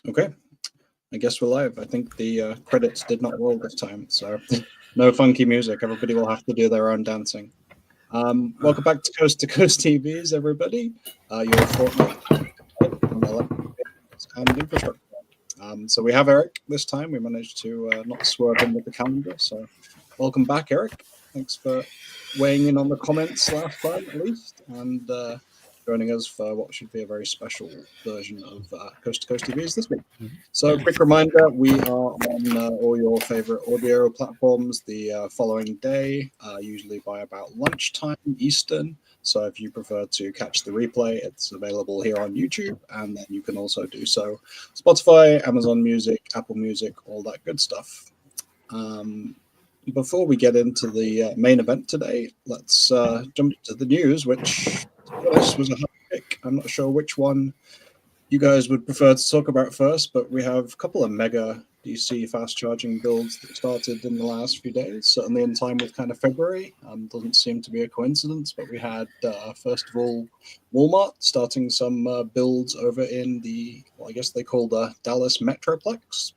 Okay, I guess we're live. I think the credits did not roll this time, so no funky music. Everybody will have to do their own dancing. Welcome back to Coast-to-Coast EVs, everybody. Your fortnight and infrastructure. So we have Eric this time. We managed to not swerve him with the calendar. So welcome back, Eric. Thanks for weighing in on the comments last time, at least, and joining us for what should be a very special version of Coast-to-Coast EVs this week. So quick reminder, we are on all your favorite audio platforms the following day, usually by about lunchtime Eastern. So if you prefer to catch the replay, it's available here on YouTube, and then you can also do so Spotify, Amazon Music, Apple Music, all that good stuff. Before we get into the main event today, let's jump to the news, which this was a hard pick. I'm not sure which one you guys would prefer to talk about first, but we have a couple of mega DC fast charging builds that started in the last few days, certainly in time with kind of February. Doesn't seem to be a coincidence, but we had, first of all, Walmart starting some builds over in the, well, I guess they call the Dallas Metroplex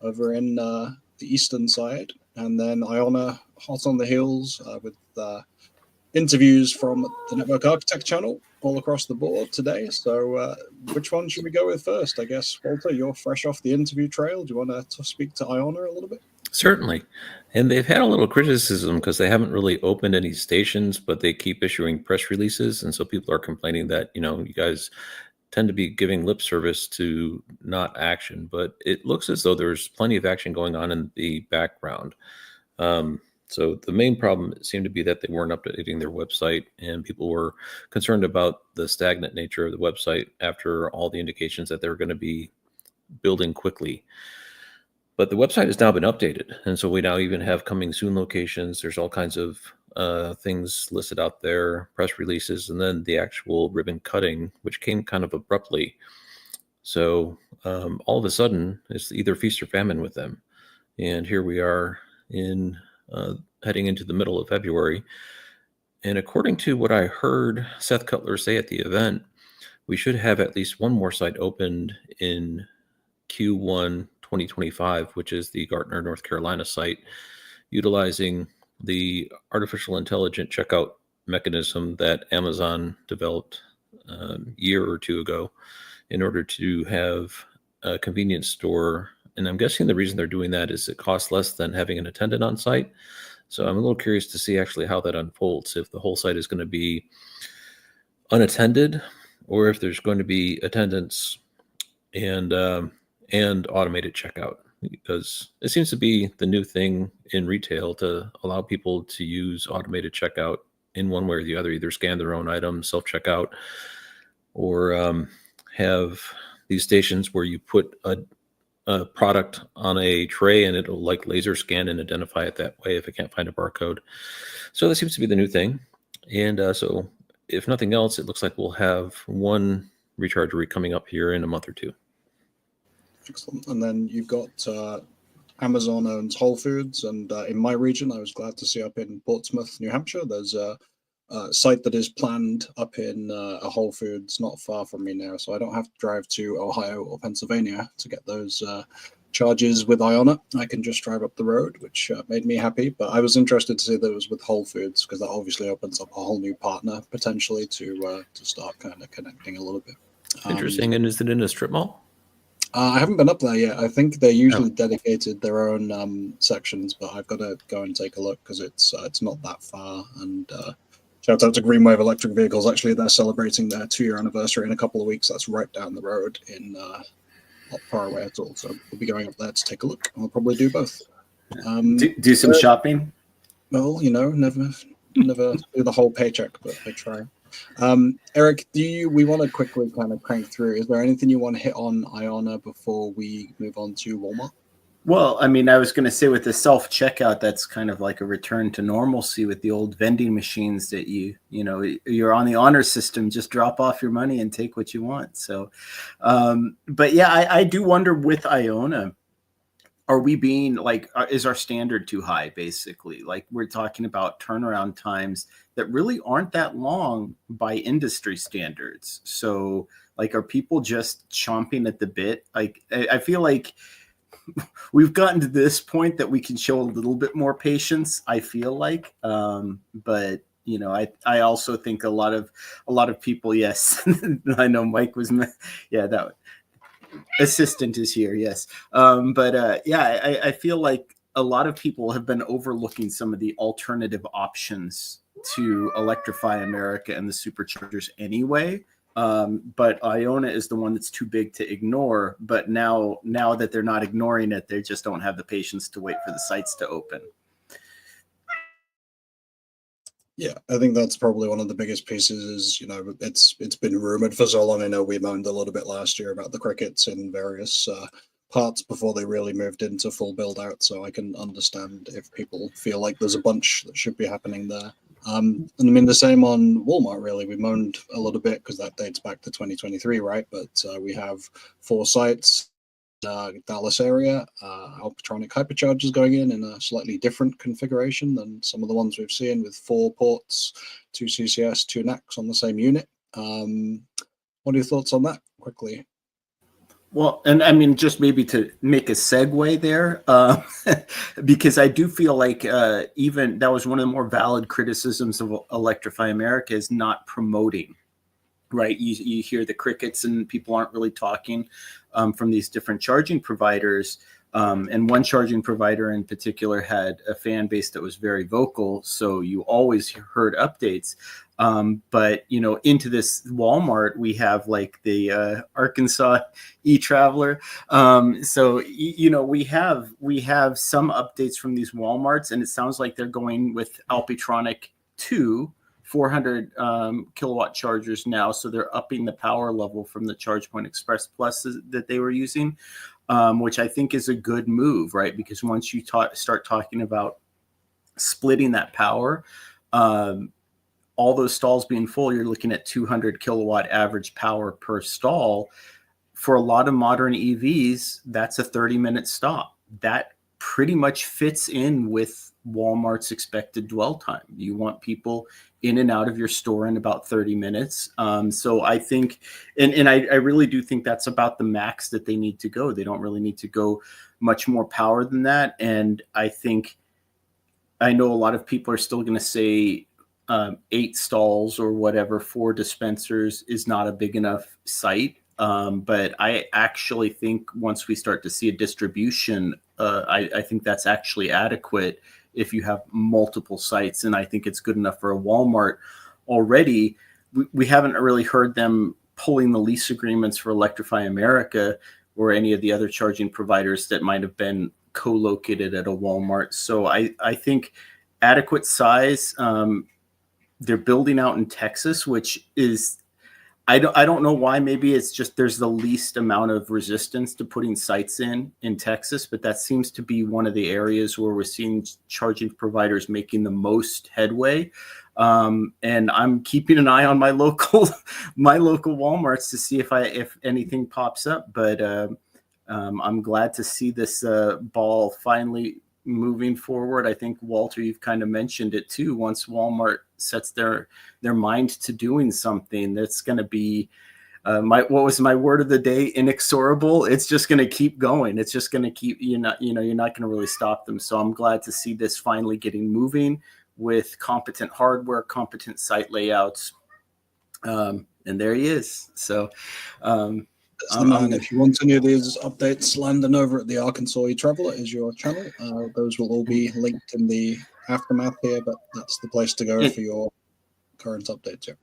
over in the eastern side. And then iONNA hot on the heels with interviews from the Network Architect channel all across the board today. So which one should we go with first? I guess, Walter, you're fresh off the interview trail. Do you want to speak to iONNA a little bit? Certainly. And they've had a little criticism because they haven't really opened any stations, but they keep issuing press releases. And so people are complaining that, you guys tend to be giving lip service to not action, but it looks as though there's plenty of action going on in the background. So the main problem seemed to be that they weren't updating their website, and people were concerned about the stagnant nature of the website after all the indications that they were going to be building quickly. But the website has now been updated, and so we now even have coming soon locations. There's all kinds of things listed out there, press releases, and then the actual ribbon cutting, which came kind of abruptly. So all of a sudden, it's either feast or famine with them. And here we are in heading into the middle of February. And according to what I heard Seth Cutler say at the event, we should have at least one more site opened in Q1 2025, which is the Gartner, North Carolina site, utilizing the artificial intelligent checkout mechanism that Amazon developed a year or two ago in order to have a convenience store. And I'm guessing the reason they're doing that is it costs less than having an attendant on site. So I'm a little curious to see actually how that unfolds, if the whole site is going to be unattended or if there's going to be attendants and automated checkout, because it seems to be the new thing in retail to allow people to use automated checkout in one way or the other, either scan their own items, self-checkout, or have these stations where you put a product on a tray and it'll like laser scan and identify it that way if it can't find a barcode. So that seems to be the new thing. And so if nothing else, it looks like we'll have one rechargery coming up here in a month or two. Excellent. And then you've got Amazon owns Whole Foods, and in my region, I was glad to see up in Portsmouth, New Hampshire, there's a site that is planned up in a Whole Foods not far from me now, so I don't have to drive to Ohio or Pennsylvania to get those charges with iONNA. I can just drive up the road, which made me happy. But I was interested to see that it was with Whole Foods, because that obviously opens up a whole new partner potentially to start kind of connecting a little bit. Interesting. And is it in a strip mall? I haven't been up there yet. I think they usually dedicated their own sections, but I've got to go and take a look because it's not that far. And shout out to Greenwave Electric Vehicles. Actually, they're celebrating their 2-year anniversary in a couple of weeks. That's right down the road, in not far away at all. So we'll be going up there to take a look. I'll probably do both. Do some shopping. Well, never do the whole paycheck, but I try. Eric, we want to quickly kind of crank through. Is there anything you want to hit on iONNA before we move on to Walmart? Well, I mean, I was going to say with the self-checkout, that's kind of like a return to normalcy with the old vending machines that you're on the honor system, just drop off your money and take what you want. So, but yeah, I do wonder with iONNA, are we being like, is our standard too high? Basically, like we're talking about turnaround times that really aren't that long by industry standards. So like, are people just chomping at the bit? Like, I feel like we've gotten to this point that we can show a little bit more patience, I feel like. But you know, I also think a lot of people, yes, I know Mike was, yeah, that assistant is here, yes. Yeah, I feel like a lot of people have been overlooking some of the alternative options to electrify America and the superchargers anyway. But iONNA is the one that's too big to ignore. But now that they're not ignoring it, they just don't have the patience to wait for the sites to open. Yeah, I think that's probably one of the biggest pieces is, you know, it's been rumored for so long. I know we moaned a little bit last year about the crickets in various parts before they really moved into full build out. So I can understand if people feel like there's a bunch that should be happening there. And I mean, the same on Walmart, really. We moaned a little bit because that dates back to 2023, right? But we have 4 sites. Dallas area, Alpatronic hyperchargers going in a slightly different configuration than some of the ones we've seen with 4 ports, 2 CCS, 2 NACs on the same unit. What are your thoughts on that quickly? Well, and I mean, just maybe to make a segue there, because I do feel like even that was one of the more valid criticisms of Electrify America is not promoting. Right, you hear the crickets and people aren't really talking from these different charging providers. And one charging provider in particular had a fan base that was very vocal, so you always heard updates. But you know, into this Walmart, we have like the Arkansas e-Traveler. So you know, we have some updates from these Walmarts, and it sounds like they're going with Alpatronic 2. 400 kilowatt chargers now, so they're upping the power level from the ChargePoint Express Plus that they were using, which I think is a good move, right? Because once you start talking about splitting that power, all those stalls being full, you're looking at 200 kilowatt average power per stall. For a lot of modern EVs, that's a 30-minute stop. That pretty much fits in with Walmart's expected dwell time. You want people in and out of your store in about 30 minutes. So I think, and I really do think that's about the max that they need to go. They don't really need to go much more power than that. And I think, I know a lot of people are still going to say 8 stalls or whatever, 4 dispensers is not a big enough site. But I actually think once we start to see a distribution, I think that's actually adequate if you have multiple sites. And I think it's good enough for a Walmart already. We haven't really heard them pulling the lease agreements for Electrify America or any of the other charging providers that might have been co-located at a Walmart. So I think adequate size. They're building out in Texas, which is, I don't know why. Maybe it's just there's the least amount of resistance to putting sites in Texas, but that seems to be one of the areas where we're seeing charging providers making the most headway. And I'm keeping an eye on my local Walmarts to see if anything pops up. But I'm glad to see this ball finally moving forward. I think, Walter, you've kind of mentioned it too. Once Walmart sets their mind to doing something, that's going to be what was my word of the day? Inexorable. It's just going to keep going. It's just going to keep, you're not going to really stop them. So I'm glad to see this finally getting moving with competent hardware, competent site layouts. And there he is. So if you want any of these updates landing over at the Arkansas e-Traveler is your channel. Those will all be linked in the aftermath here, but that's the place to go for your current updates. Yeah.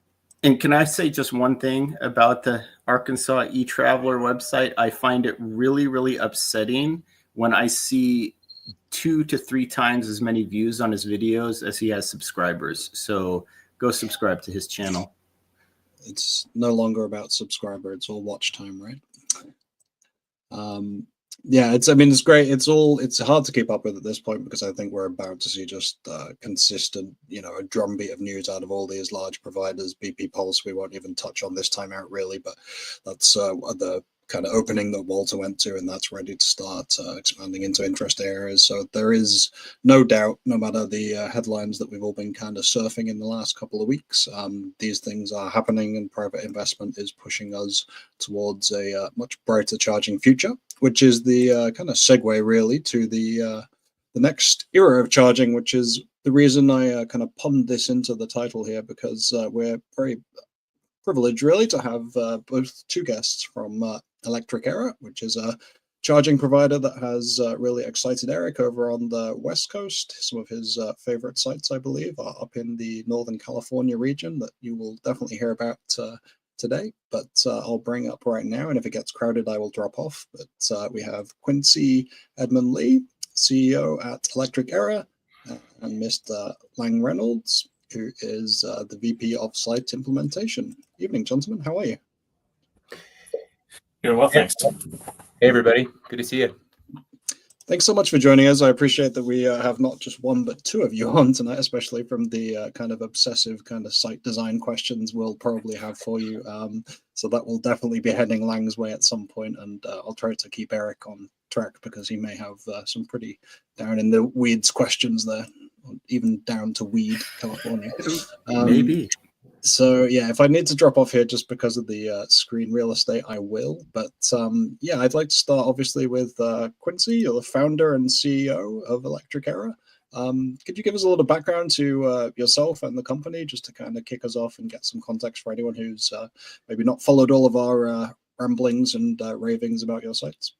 And can I say just one thing about the Arkansas e-Traveler website? I find it really, really upsetting when I see 2 to 3 times as many views on his videos as he has subscribers. So go subscribe to his channel. It's no longer about subscriber, it's all watch time, right? Yeah, it's great. It's hard to keep up with at this point because I think we're about to see just consistent, a drumbeat of news out of all these large providers. BP Pulse we won't even touch on this time out really, but that's the kind of opening that Walter went to, and that's ready to start expanding into interest areas. So there is no doubt, no matter the headlines that we've all been kind of surfing in the last couple of weeks, these things are happening, and private investment is pushing us towards a much brighter charging future, which is the kind of segue really to the next era of charging, which is the reason I kind of punned this into the title here, because we're very privileged really to have both two guests from Electric Era, which is a charging provider that has really excited Eric over on the West Coast. Some of his favorite sites, I believe, are up in the Northern California region that you will definitely hear about today, but I'll bring up right now, and if it gets crowded, I will drop off. But we have Quincy Edmund Lee, CEO at Electric Era, and Mr. Lang Reynolds, who is the VP of Site Implementation. Evening, gentlemen. How are you? Doing well, thanks. Hey, everybody. Good to see you. Thanks so much for joining us. I appreciate that we have not just one, but two of you on tonight, especially from the kind of obsessive kind of site design questions we'll probably have for you. So that will definitely be heading Lang's way at some point, and I'll try to keep Eric on track because he may have some pretty down in the weeds questions there, even down to Weed, California. Maybe. So yeah, if I need to drop off here just because of the screen real estate, I will. But yeah, I'd like to start obviously with Quincy. You're the founder and CEO of Electric Era. Could you give us a little background to yourself and the company, just to kind of kick us off and get some context for anyone who's maybe not followed all of our ramblings and ravings about your sites?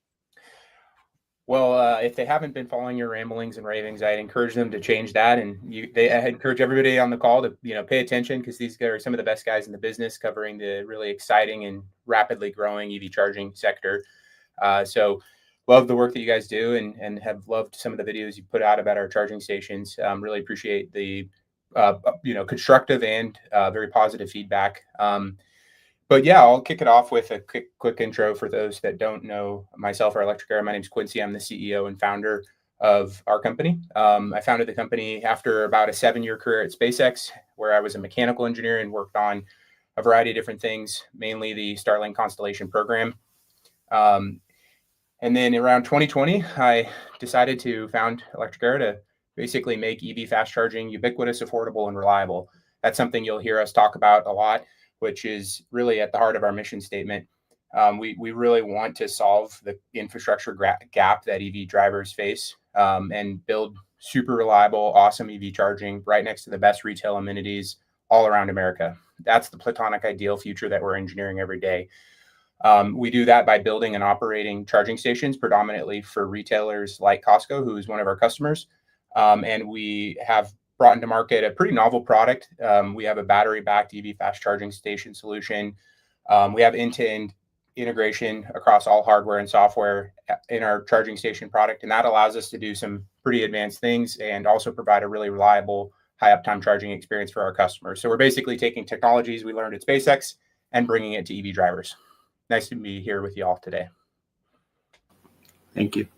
Well, if they haven't been following your ramblings and ravings, I'd encourage them to change that. And I encourage everybody on the call to pay attention, because these guys are some of the best guys in the business covering the really exciting and rapidly growing EV charging sector. So love the work that you guys do, and have loved some of the videos you put out about our charging stations. Really appreciate the constructive and very positive feedback. But yeah, I'll kick it off with a quick intro for those that don't know myself or Electric Era. My name's Quincy. I'm the CEO and founder of our company. I founded the company after about a 7-year career at SpaceX, where I was a mechanical engineer and worked on a variety of different things, mainly the Starlink constellation program. And then around 2020, I decided to found Electric Era to basically make EV fast charging ubiquitous, affordable, and reliable. That's something you'll hear us talk about a lot, which is really at the heart of our mission statement. We really want to solve the infrastructure gap that EV drivers face, and build super reliable, awesome EV charging right next to the best retail amenities all around America. That's the platonic ideal future that we're engineering every day. We do that by building and operating charging stations, predominantly for retailers like Costco, who is one of our customers. And we have brought into market a pretty novel product. We have a battery-backed EV fast charging station solution. We have end-to-end integration across all hardware and software in our charging station product, and that allows us to do some pretty advanced things and also provide a really reliable, high uptime charging experience for our customers. So we're basically taking technologies we learned at SpaceX and bringing it to EV drivers. Nice to be here with you all today. Thank you.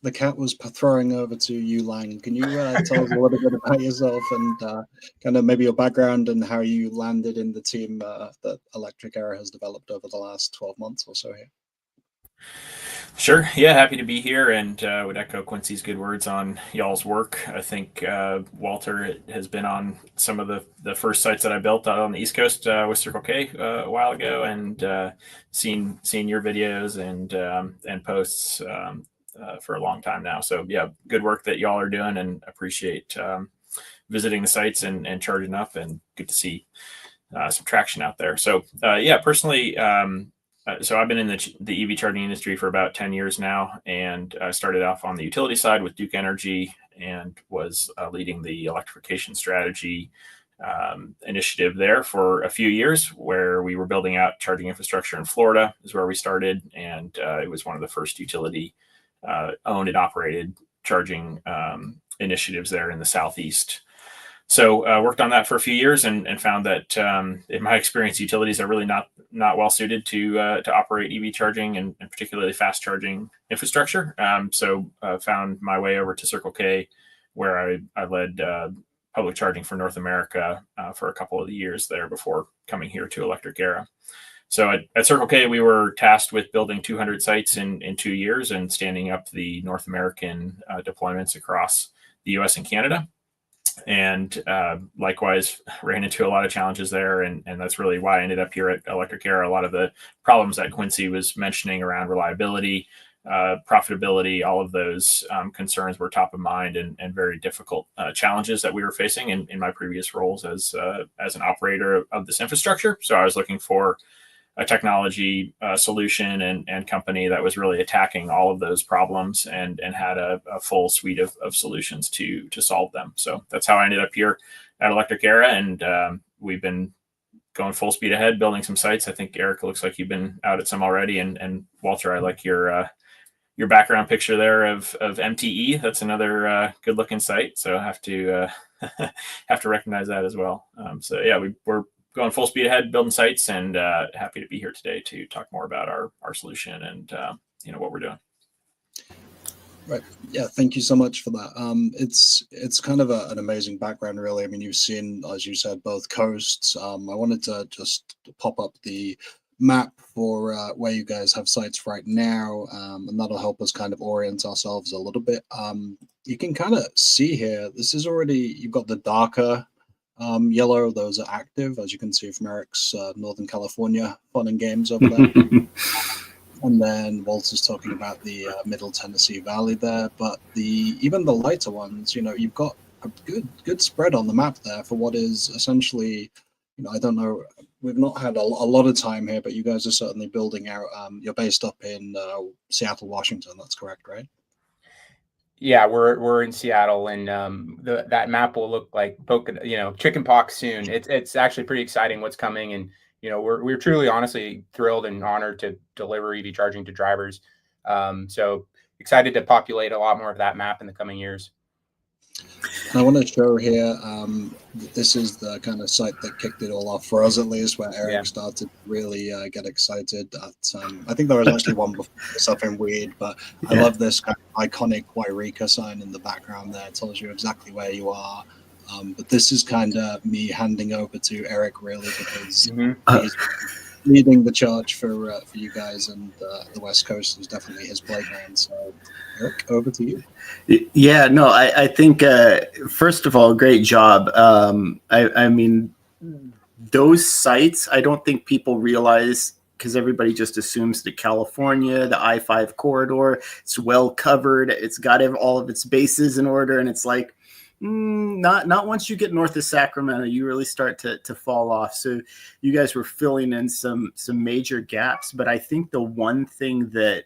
The cat was throwing over to you, Lang. Can you tell us a little bit about yourself and kind of maybe your background and how you landed in the team that Electric Era has developed over the last 12 months or so here? Sure. Yeah, happy to be here, and would echo Quincy's good words on y'all's work. I think Walter has been on some of the first sites that I built out on the East Coast with Circle K a while ago, and seen your videos and posts for a long time now. So yeah, good work that y'all are doing, and appreciate visiting the sites and charging up, and good to see some traction out there. So yeah, personally, so I've been in the EV charging industry for about 10 years now, and I started off on the utility side with Duke Energy, and was leading the electrification strategy initiative there for a few years, where we were building out charging infrastructure in Florida is where we started. And it was one of the first utility owned and operated charging initiatives there in the Southeast. So worked on that for a few years, and found that in my experience, utilities are really not well suited to operate EV charging, and particularly fast charging infrastructure. So found my way over to Circle K, where I led public charging for North America for a couple of years there before coming here to Electric Era. So at Circle K, we were tasked with building 200 sites in 2 years and standing up the North American deployments across the US and Canada. And likewise, ran into a lot of challenges there. And that's really why I ended up here at Electric Era. A lot of the problems that Quincy was mentioning around reliability, profitability, all of those concerns were top of mind and very difficult challenges that we were facing in my previous roles as an operator of this infrastructure. So I was looking for a technology solution and company that was really attacking all of those problems and had a full suite of solutions to solve them. So that's how I ended up here at Electric Era, and we've been going full speed ahead, building some sites. I think Eric, looks like you've been out at some already, and Walter, I like your background picture there of MTE. That's another good looking site. So I have to recognize that as well. So yeah, we're going full speed ahead, building sites, and happy to be here today to talk more about our solution and what we're doing. Right. Yeah. Thank you so much for that. It's kind of an amazing background, really. I mean, you've seen, as you said, both coasts. I wanted to just pop up the map for where you guys have sites right now, and that'll help us kind of orient ourselves a little bit. You can kind of see here, this is already, you've got the darker yellow, those are active, as you can see from Eric's Northern California fun and games over there. And then Walter's talking about the Middle Tennessee Valley there, but even the lighter ones, you've got a good spread on the map there for what is essentially, I don't know, we've not had a lot of time here, but you guys are certainly building out. You're based up in Seattle, Washington. That's correct, right? Yeah, we're in Seattle, and that map will look like chicken pox soon. It's actually pretty exciting what's coming, and we're truly, honestly thrilled and honored to deliver EV charging to drivers. So excited to populate a lot more of that map in the coming years. And I want to show here, this is the kind of site that kicked it all off for us, at least, where Eric started to really get excited. I think there was actually one before this up in Weed, but I love this kind of iconic Wairika sign in the background there. It tells you exactly where you are. But this is kind of me handing over to Eric, really, because he's leading the charge for you guys, and the West Coast is definitely his playground. So, Eric, over to you. Yeah, no, I think, first of all, great job. I mean, those sites, I don't think people realize, because everybody just assumes that California, the I-5 corridor, it's well covered. It's got all of its bases in order. And it's like, not once you get north of Sacramento, you really start to fall off. So you guys were filling in some major gaps. But I think the one thing that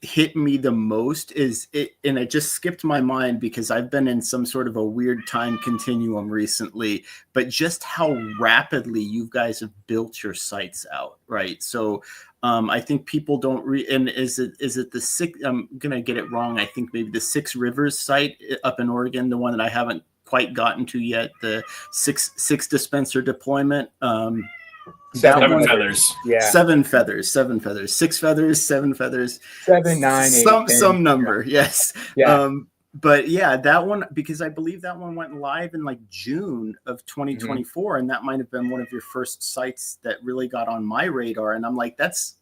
hit me the most is it, and it just skipped my mind because I've been in some sort of a weird time continuum recently, but just how rapidly you guys have built your sites out, right? So I think people don't and is it the six, I'm gonna get it wrong, I think maybe the Six Rivers site up in Oregon, the one that I haven't quite gotten to yet, the six dispenser deployment. Seven feathers. Yeah. Seven feathers. 6 feathers, 7 feathers. 7, 9, 8, some number. Yes. Yeah. But yeah, that one, because I believe that one went live in like June of 2024, and that might have been one of your first sites that really got on my radar. And I'm like, that's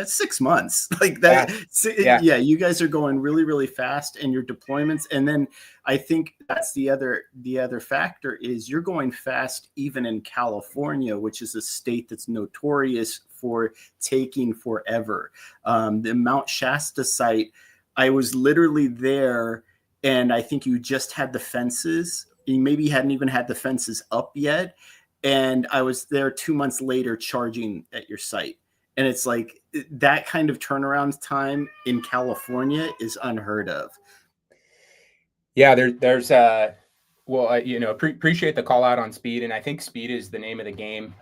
6 months. Like that. Yeah. You guys are going really, really fast in your deployments. And then I think that's the other factor is you're going fast even in California, which is a state that's notorious for taking forever. The Mount Shasta site, I was literally there, and I think you just had the fences. You maybe hadn't even had the fences up yet. And I was there 2 months later charging at your site. And it's like that kind of turnaround time in California is unheard of. Yeah, there's appreciate the call out on speed, and I think speed is the name of the game.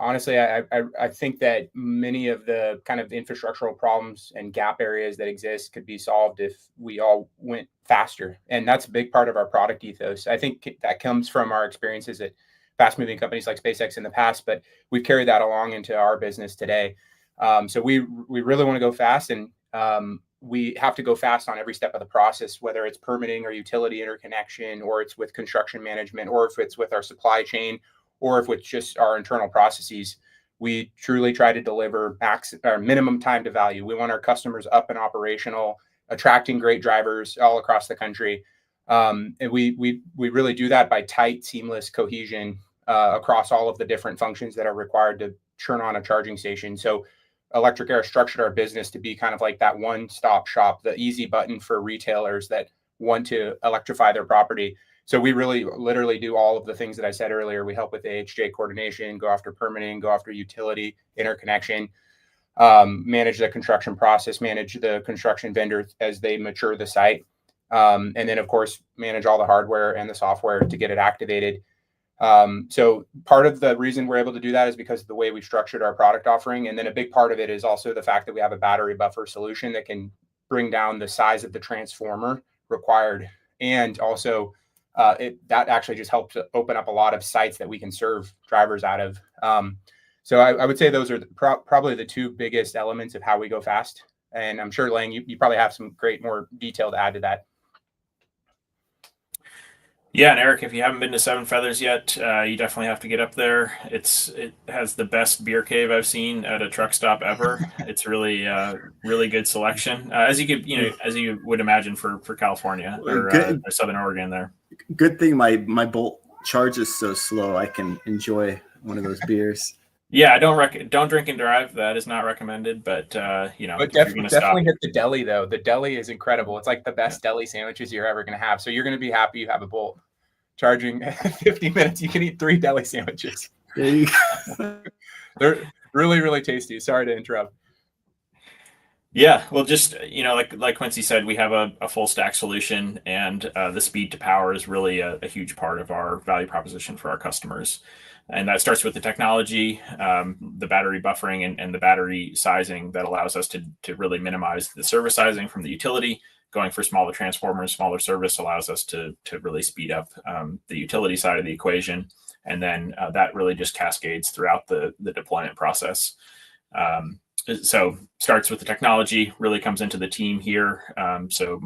Honestly, I think that many of the kind of infrastructural problems and gap areas that exist could be solved if we all went faster, and that's a big part of our product ethos. I think that comes from our experiences at fast-moving companies like SpaceX in the past, but we've carried that along into our business today. So we really want to go fast, and we have to go fast on every step of the process, whether it's permitting or utility interconnection, or it's with construction management, or if it's with our supply chain, or if it's just our internal processes. We truly try to deliver minimum time to value. We want our customers up and operational, attracting great drivers all across the country. And we really do that by tight, seamless cohesion across all of the different functions that are required to turn on a charging station. So Electric Era structured our business to be kind of like that one-stop shop, the easy button for retailers that want to electrify their property. So we really literally do all of the things that I said earlier. We help with AHJ coordination, go after permitting, go after utility interconnection, manage the construction process, manage the construction vendors as they mature the site. And then, of course, manage all the hardware and the software to get it activated. So part of the reason we're able to do that is because of the way we structured our product offering. And then a big part of it is also the fact that we have a battery buffer solution that can bring down the size of the transformer required. And also that actually just helps open up a lot of sites that we can serve drivers out of. So I would say those are probably the two biggest elements of how we go fast. And I'm sure, Lang, you probably have some more detail to add to that. Yeah, and Eric, if you haven't been to Seven Feathers yet, you definitely have to get up there. It has the best beer cave I've seen at a truck stop ever. It's really good selection, as you would imagine for California or Southern Oregon there. Good thing my Bolt charges so slow. I can enjoy one of those beers. Yeah, don't drink and drive. That is not recommended. But but definitely hit the deli though. The deli is incredible. It's like the best deli sandwiches you're ever going to have. So you're going to be happy you have a Bolt. Charging 50 minutes, you can eat 3 deli sandwiches. They're really, really tasty. Sorry to interrupt. Yeah, well, just like Quincy said, we have a full stack solution, and the speed to power is really a huge part of our value proposition for our customers. And that starts with the technology, the battery buffering, and the battery sizing that allows us to really minimize the service sizing from the utility. Going for smaller transformers, smaller service allows us to really speed up the utility side of the equation. And then that really just cascades throughout the deployment process. So starts with the technology, really comes into the team here. So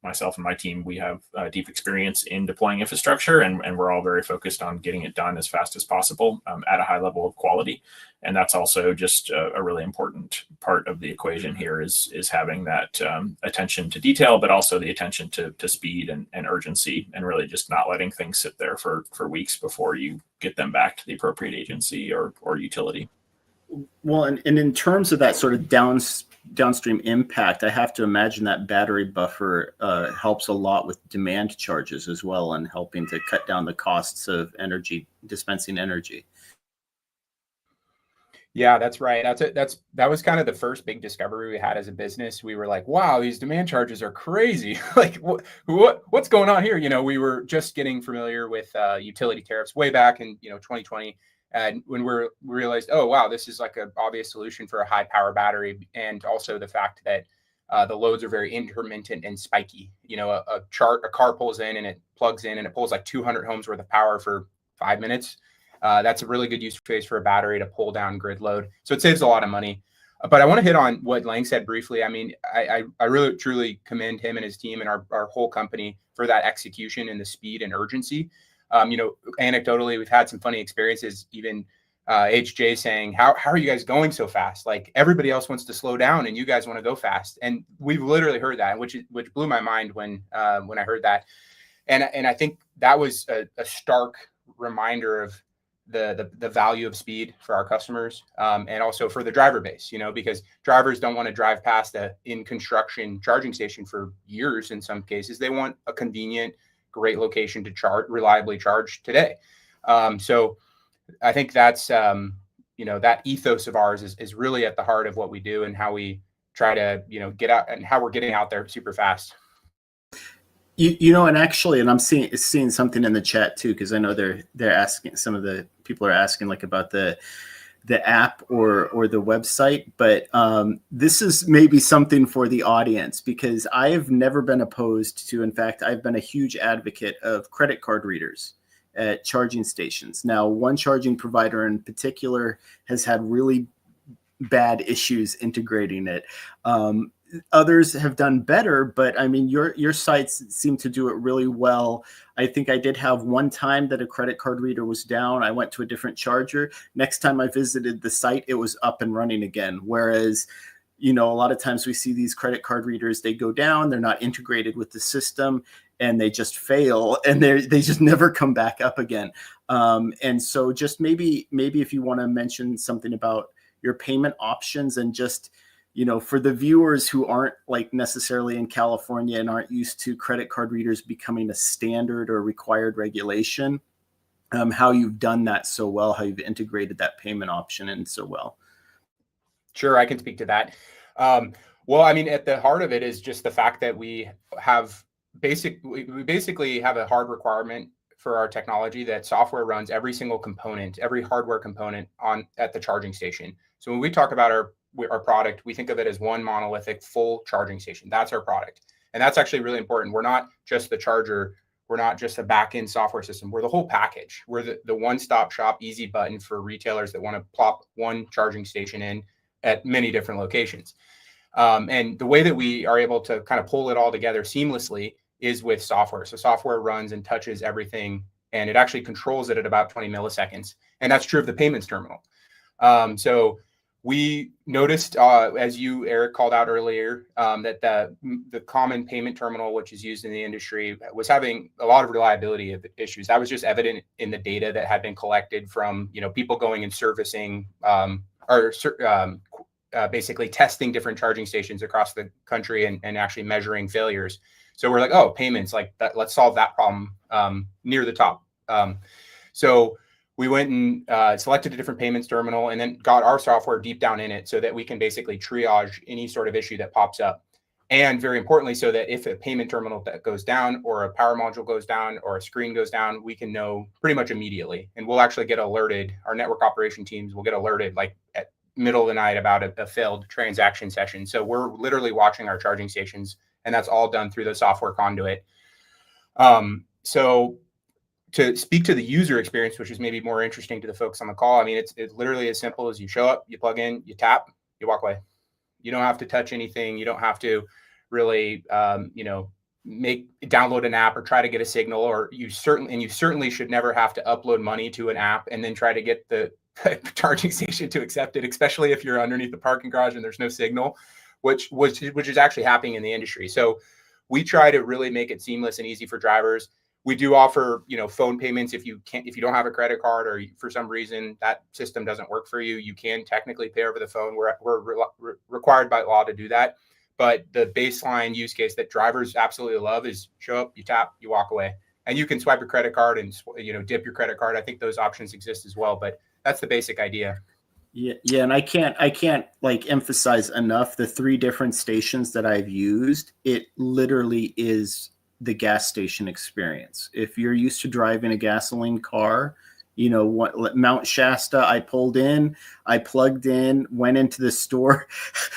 myself and my team, we have deep experience in deploying infrastructure, and we're all very focused on getting it done as fast as possible at a high level of quality. And that's also just a really important part of the equation here is having that attention to detail, but also the attention to speed and urgency, and really just not letting things sit there for weeks before you get them back to the appropriate agency or utility. Well, and in terms of that sort of downstream impact, I have to imagine that battery buffer helps a lot with demand charges as well, and helping to cut down the costs of dispensing energy. Yeah, that's right. That was kind of the first big discovery we had as a business. We were like, wow, these demand charges are crazy. Like what's going on here? We were just getting familiar with utility tariffs way back in 2020. And when we realized, oh, wow, this is like an obvious solution for a high power battery. And also the fact that the loads are very intermittent and spiky. A car pulls in and it plugs in and it pulls like 200 homes worth of power for 5 minutes. That's a really good use case for a battery to pull down grid load. So it saves a lot of money. But I want to hit on what Lang said briefly. I mean, I really, truly commend him and his team and our whole company for that execution and the speed and urgency. Anecdotally, we've had some funny experiences, even HJ saying, how are you guys going so fast? Like everybody else wants to slow down and you guys want to go fast. And we've literally heard that, which blew my mind when I heard that. And I think that was a stark reminder of the value of speed for our customers, and also for the driver base, because drivers don't want to drive past a in construction charging station for years. In some cases, they want a convenient, great location to reliably charge today. So I think that's, that ethos of ours is really at the heart of what we do and how we try to, get out and how we're getting out there super fast. And actually, and I'm seeing something in the chat too, because I know they're asking, some of the people are asking like about the app or the website, but this is maybe something for the audience, because I've never been opposed to, in fact, I've been a huge advocate of credit card readers at charging stations. Now, one charging provider in particular has had really bad issues integrating it. others have done better, but I mean, your sites seem to do it really well. I think I did have one time that a credit card reader was down. I went to a different charger. Next time I visited the site, it was up and running again. Whereas, you know, a lot of times we see these credit card readers, they go down, they're not integrated with the system, and they just fail, and they just never come back up again. And so just maybe if you want to mention something about your payment options, and just, you know, for the viewers who aren't like necessarily in California and aren't used to credit card readers becoming a standard or required regulation, how you've done that so well, how you've integrated that payment option in so well. Sure, I can speak to that. Well, I mean, at the heart of it is just the fact that we basically have a hard requirement for our technology that software runs every single component, every hardware component at the charging station. So when we talk about our product, we think of it as one monolithic full charging station. That's our product. And that's actually really important. We're not just the charger. We're not just a back-end software system. We're the whole package. We're the one-stop shop, easy button for retailers that want to plop one charging station in at many different locations. And the way that we are able to kind of pull it all together seamlessly is with software. So software runs and touches everything, and it actually controls it at about 20 milliseconds. And that's true of the payments terminal. So we noticed, as you, Eric, called out earlier, that the common payment terminal, which is used in the industry, was having a lot of reliability issues. That was just evident in the data that had been collected from, you know, people going and servicing basically testing different charging stations across the country and actually measuring failures. So we're like, oh, payments, like that, let's solve that problem near the top. So we went and selected a different payments terminal, and then got our software deep down in it so that we can basically triage any sort of issue that pops up. And very importantly, so that if a payment terminal that goes down, or a power module goes down, or a screen goes down, we can know pretty much immediately. And we'll actually get alerted. Our network operation teams will get alerted like at middle of the night about a failed transaction session. So we're literally watching our charging stations, and that's all done through the software conduit. So to speak to the user experience, which is maybe more interesting to the folks on the call, I mean, it's literally as simple as you show up, you plug in, you tap, you walk away. You don't have to touch anything. You don't have to really, download an app or try to get a signal, or you certainly should never have to upload money to an app and then try to get the charging station to accept it, especially if you're underneath the parking garage and there's no signal, which is actually happening in the industry. So we try to really make it seamless and easy for drivers. We do offer, phone payments. If you don't have a credit card, or for some reason that system doesn't work for you, you can technically pay over the phone. We're required by law to do that. But the baseline use case that drivers absolutely love is show up, you tap, you walk away, and you can swipe your credit card and dip your credit card. I think those options exist as well, but that's the basic idea. Yeah, and I can't like emphasize enough the 3 different stations that I've used. It literally is the gas station experience. If you're used to driving a gasoline car, Mount Shasta, I pulled in, I plugged in, went into the store,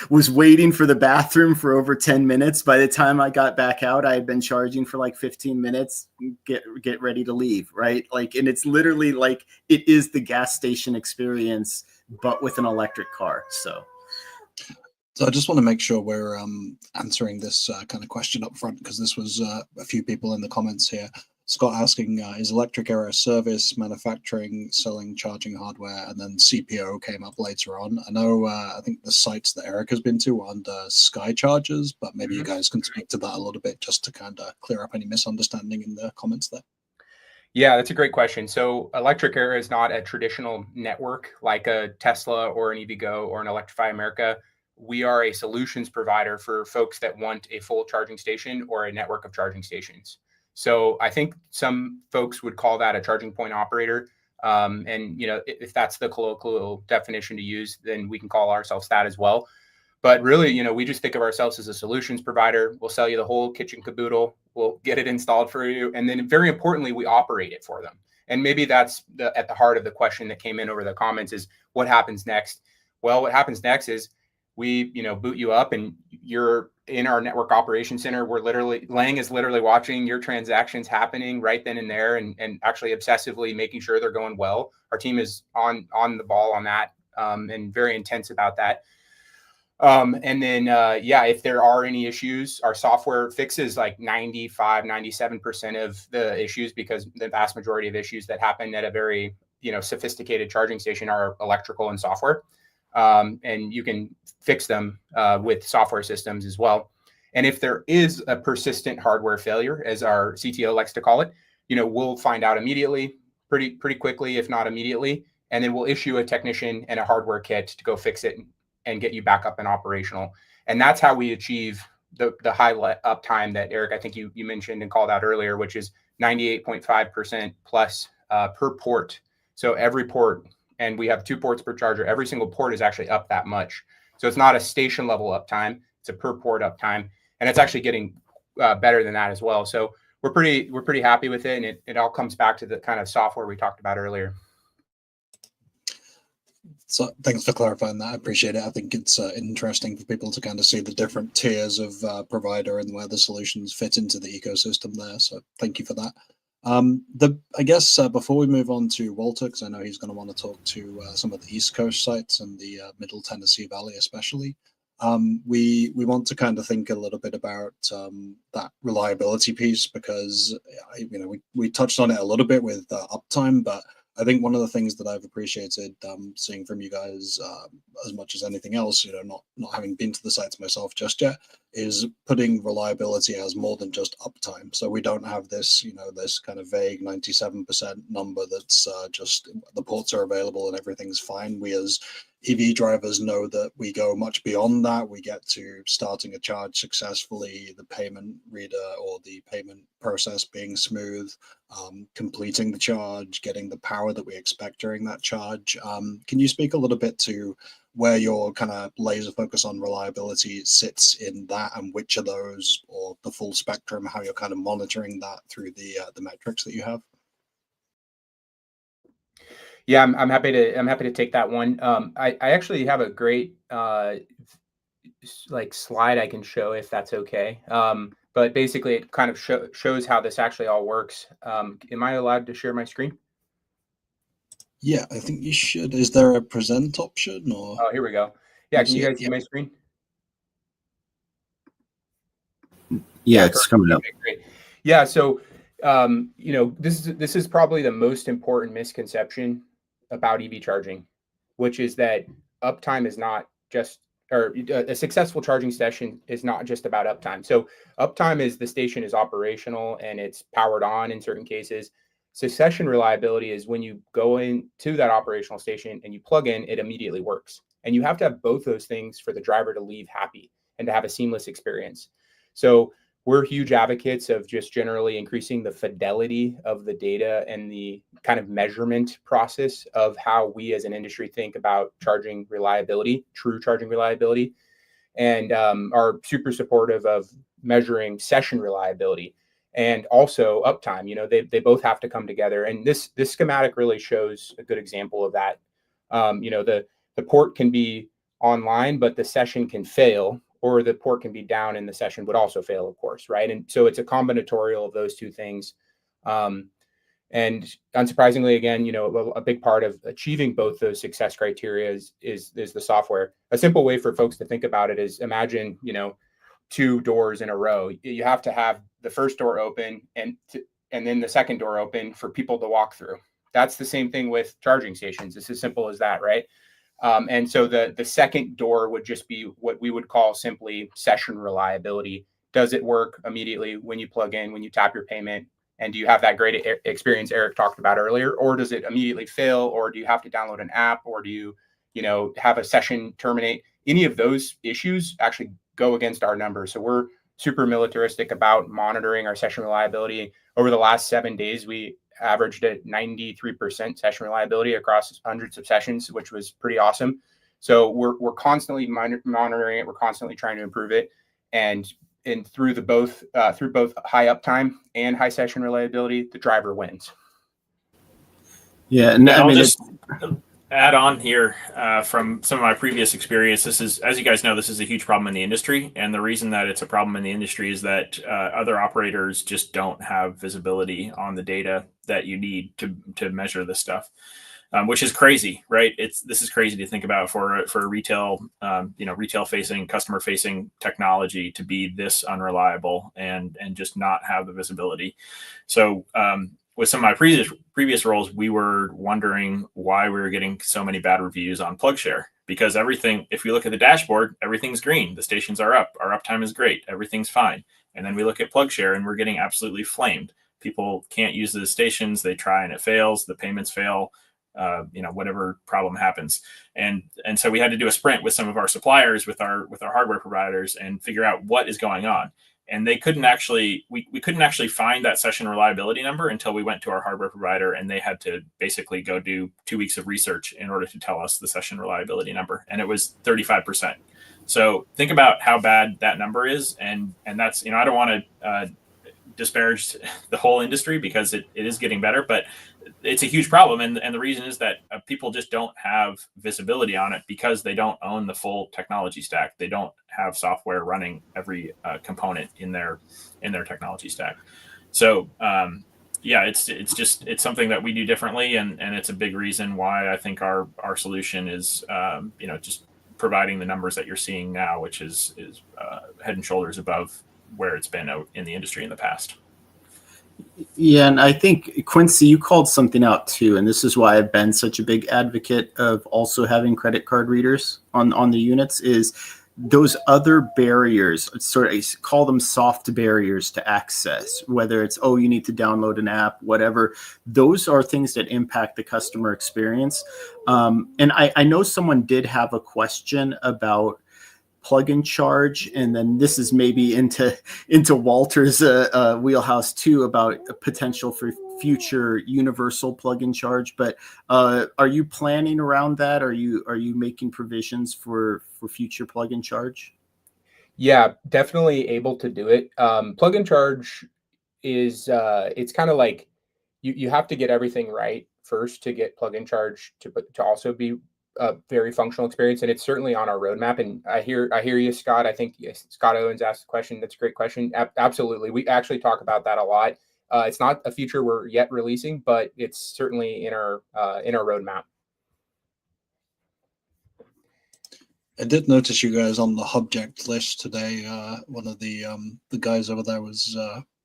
was waiting for the bathroom for over 10 minutes. By the time I got back out, I had been charging for like 15 minutes, get ready to leave, right? And it's literally like, it is the gas station experience, but with an electric car. So I just want to make sure we're answering this kind of question up front, because this was a few people in the comments here. Scott asking, is Electric Era service, manufacturing, selling charging hardware, and then CPO came up later on. I know, I think the sites that Eric has been to are under Sky Chargers, but maybe you guys can speak to that a little bit just to kind of clear up any misunderstanding in the comments there. Yeah, that's a great question. So Electric Era is not a traditional network like a Tesla or an EVgo or an Electrify America. We are a solutions provider for folks that want a full charging station or a network of charging stations. So I think some folks would call that a charging point operator. And, if that's the colloquial definition to use, then we can call ourselves that as well. But really, we just think of ourselves as a solutions provider. We'll sell you the whole kitchen caboodle. We'll get it installed for you. And then very importantly, we operate it for them. And maybe that's at the heart of the question that came in over the comments is what happens next? Well, what happens next is we, boot you up and you're in our network operations center. Lang is literally watching your transactions happening right then and there, and actually obsessively making sure they're going well. Our team is on the ball on that, and very intense about that. And then, if there are any issues, our software fixes like 97% of the issues, because the vast majority of issues that happen at a very, sophisticated charging station are electrical and software. And you can fix them with software systems as well. And if there is a persistent hardware failure, as our CTO likes to call it, we'll find out immediately, pretty quickly, if not immediately. And then we'll issue a technician and a hardware kit to go fix it and get you back up and operational. And that's how we achieve the high uptime that Eric, I think you mentioned and called out earlier, which is 98.5% plus per port. So every port, and we have 2 ports per charger, every single port is actually up that much. So it's not a station level uptime, it's a per port uptime. And it's actually getting better than that as well. So we're pretty happy with it. And it all comes back to the kind of software we talked about earlier. So thanks for clarifying that. I appreciate it. I think it's interesting for people to kind of see the different tiers of provider and where the solutions fit into the ecosystem there. So thank you for that. I guess before we move on to Walter, because I know he's going to want to talk to some of the East Coast sites and the Middle Tennessee Valley especially, we want to kind of think a little bit about that reliability piece, because we touched on it a little bit with Uptime, but I think one of the things that I've appreciated seeing from you guys as much as anything else, not having been to the sites myself just yet, is putting reliability as more than just uptime. So we don't have this, this kind of vague 97% number that's just the ports are available and everything's fine. We as EV drivers know that we go much beyond that. We get to starting a charge successfully, the payment reader or the payment process being smooth, completing the charge, getting the power that we expect during that charge. Can you speak a little bit to where your kind of laser focus on reliability sits in that, and which of those, or the full spectrum, how you're kind of monitoring that through the metrics that you have? Yeah, I'm happy to take that one. I actually have a great slide I can show, if that's okay. But basically it kind of shows how this actually all works. Am I allowed to share my screen? Yeah, I think you should. Is there a present option, or? Oh, here we go. Yeah, can you guys see my screen? Yeah, it's coming up. Okay, great. Yeah, so this is probably the most important misconception about EV charging, which is that uptime is not just, or a successful charging session is not just about uptime. So uptime is the station is operational and it's powered on in certain cases. So session reliability is when you go into that operational station and you plug in, it immediately works. And you have to have both those things for the driver to leave happy and to have a seamless experience. So we're huge advocates of just generally increasing the fidelity of the data and the kind of measurement process of how we as an industry think about charging reliability, true charging reliability, and are super supportive of measuring session reliability and also uptime. They both have to come together. And this schematic really shows a good example of that. The port can be online, but the session can fail, or the port can be down and the session would also fail, of course, right? And so it's a combinatorial of those two things. And unsurprisingly, again, a big part of achieving both those success criteria is the software. A simple way for folks to think about it is imagine, 2 doors in a row. You have to have the first door open and then the second door open for people to walk through. That's the same thing with charging stations. It's as simple as that, right? And so the second door would just be what we would call simply session reliability. Does it work immediately when you plug in, when you tap your payment? And do you have that great experience Eric talked about earlier? Or does it immediately fail? Or do you have to download an app? Or do you, have a session terminate? Any of those issues actually go against our numbers. So we're super militaristic about monitoring our session reliability. Over the last 7 days, we averaged at 93% session reliability across hundreds of sessions, which was pretty awesome. So we're constantly monitoring it. We're constantly trying to improve it, and through both high uptime and high session reliability, the driver wins. Yeah, and I'll just add on here from some of my previous experience. This is, as you guys know, this is a huge problem in the industry, and the reason that it's a problem in the industry is that other operators just don't have visibility on the data that you need to measure this stuff. which is crazy, right? This is crazy to think about for a retail, retail facing, customer facing technology to be this unreliable and just not have the visibility. So with some of my previous roles, we were wondering why we were getting so many bad reviews on PlugShare, because everything, if you look at the dashboard, everything's green. The stations are up. Our uptime is great. Everything's fine. And then we look at PlugShare and we're getting absolutely flamed. People can't use the stations. They try and it fails. The payments fail. Whatever problem happens. And so we had to do a sprint with some of our suppliers, with our hardware providers, and figure out what is going on. And they couldn't actually, we couldn't actually find that session reliability number until we went to our hardware provider, and they had to basically go do 2 weeks of research in order to tell us the session reliability number. And it was 35%. So think about how bad that number is. And that's, I don't want to disparage the whole industry, because it is getting better, but it's a huge problem. And the reason is that people just don't have visibility on it because they don't own the full technology stack. They don't have software running every component in their technology stack. So it's something that we do differently. And it's a big reason why I think our solution is, just providing the numbers that you're seeing now, which is head and shoulders above where it's been out in the industry in the past. Yeah, and I think, Quincy, you called something out too, and this is why I've been such a big advocate of also having credit card readers on the units, is those other barriers, sort of call them soft barriers to access, whether it's, you need to download an app, whatever. Those are things that impact the customer experience. And I know someone did have a question about plug and charge, and then this is maybe into Walter's wheelhouse too, about a potential for future universal plug and charge. But are you planning around that? Are you making provisions for future plug and charge? Yeah, definitely able to do it. Plug and charge is it's kind of like you have to get everything right first to get plug and charge to also be a very functional experience, and it's certainly on our roadmap. And I hear you, Scott. I think Scott Owens asked the question. That's a great question. Absolutely, we actually talk about that a lot. It's not a feature we're yet releasing, but it's certainly in our roadmap. I did notice you guys on the Hubject list today. One of the guys over there was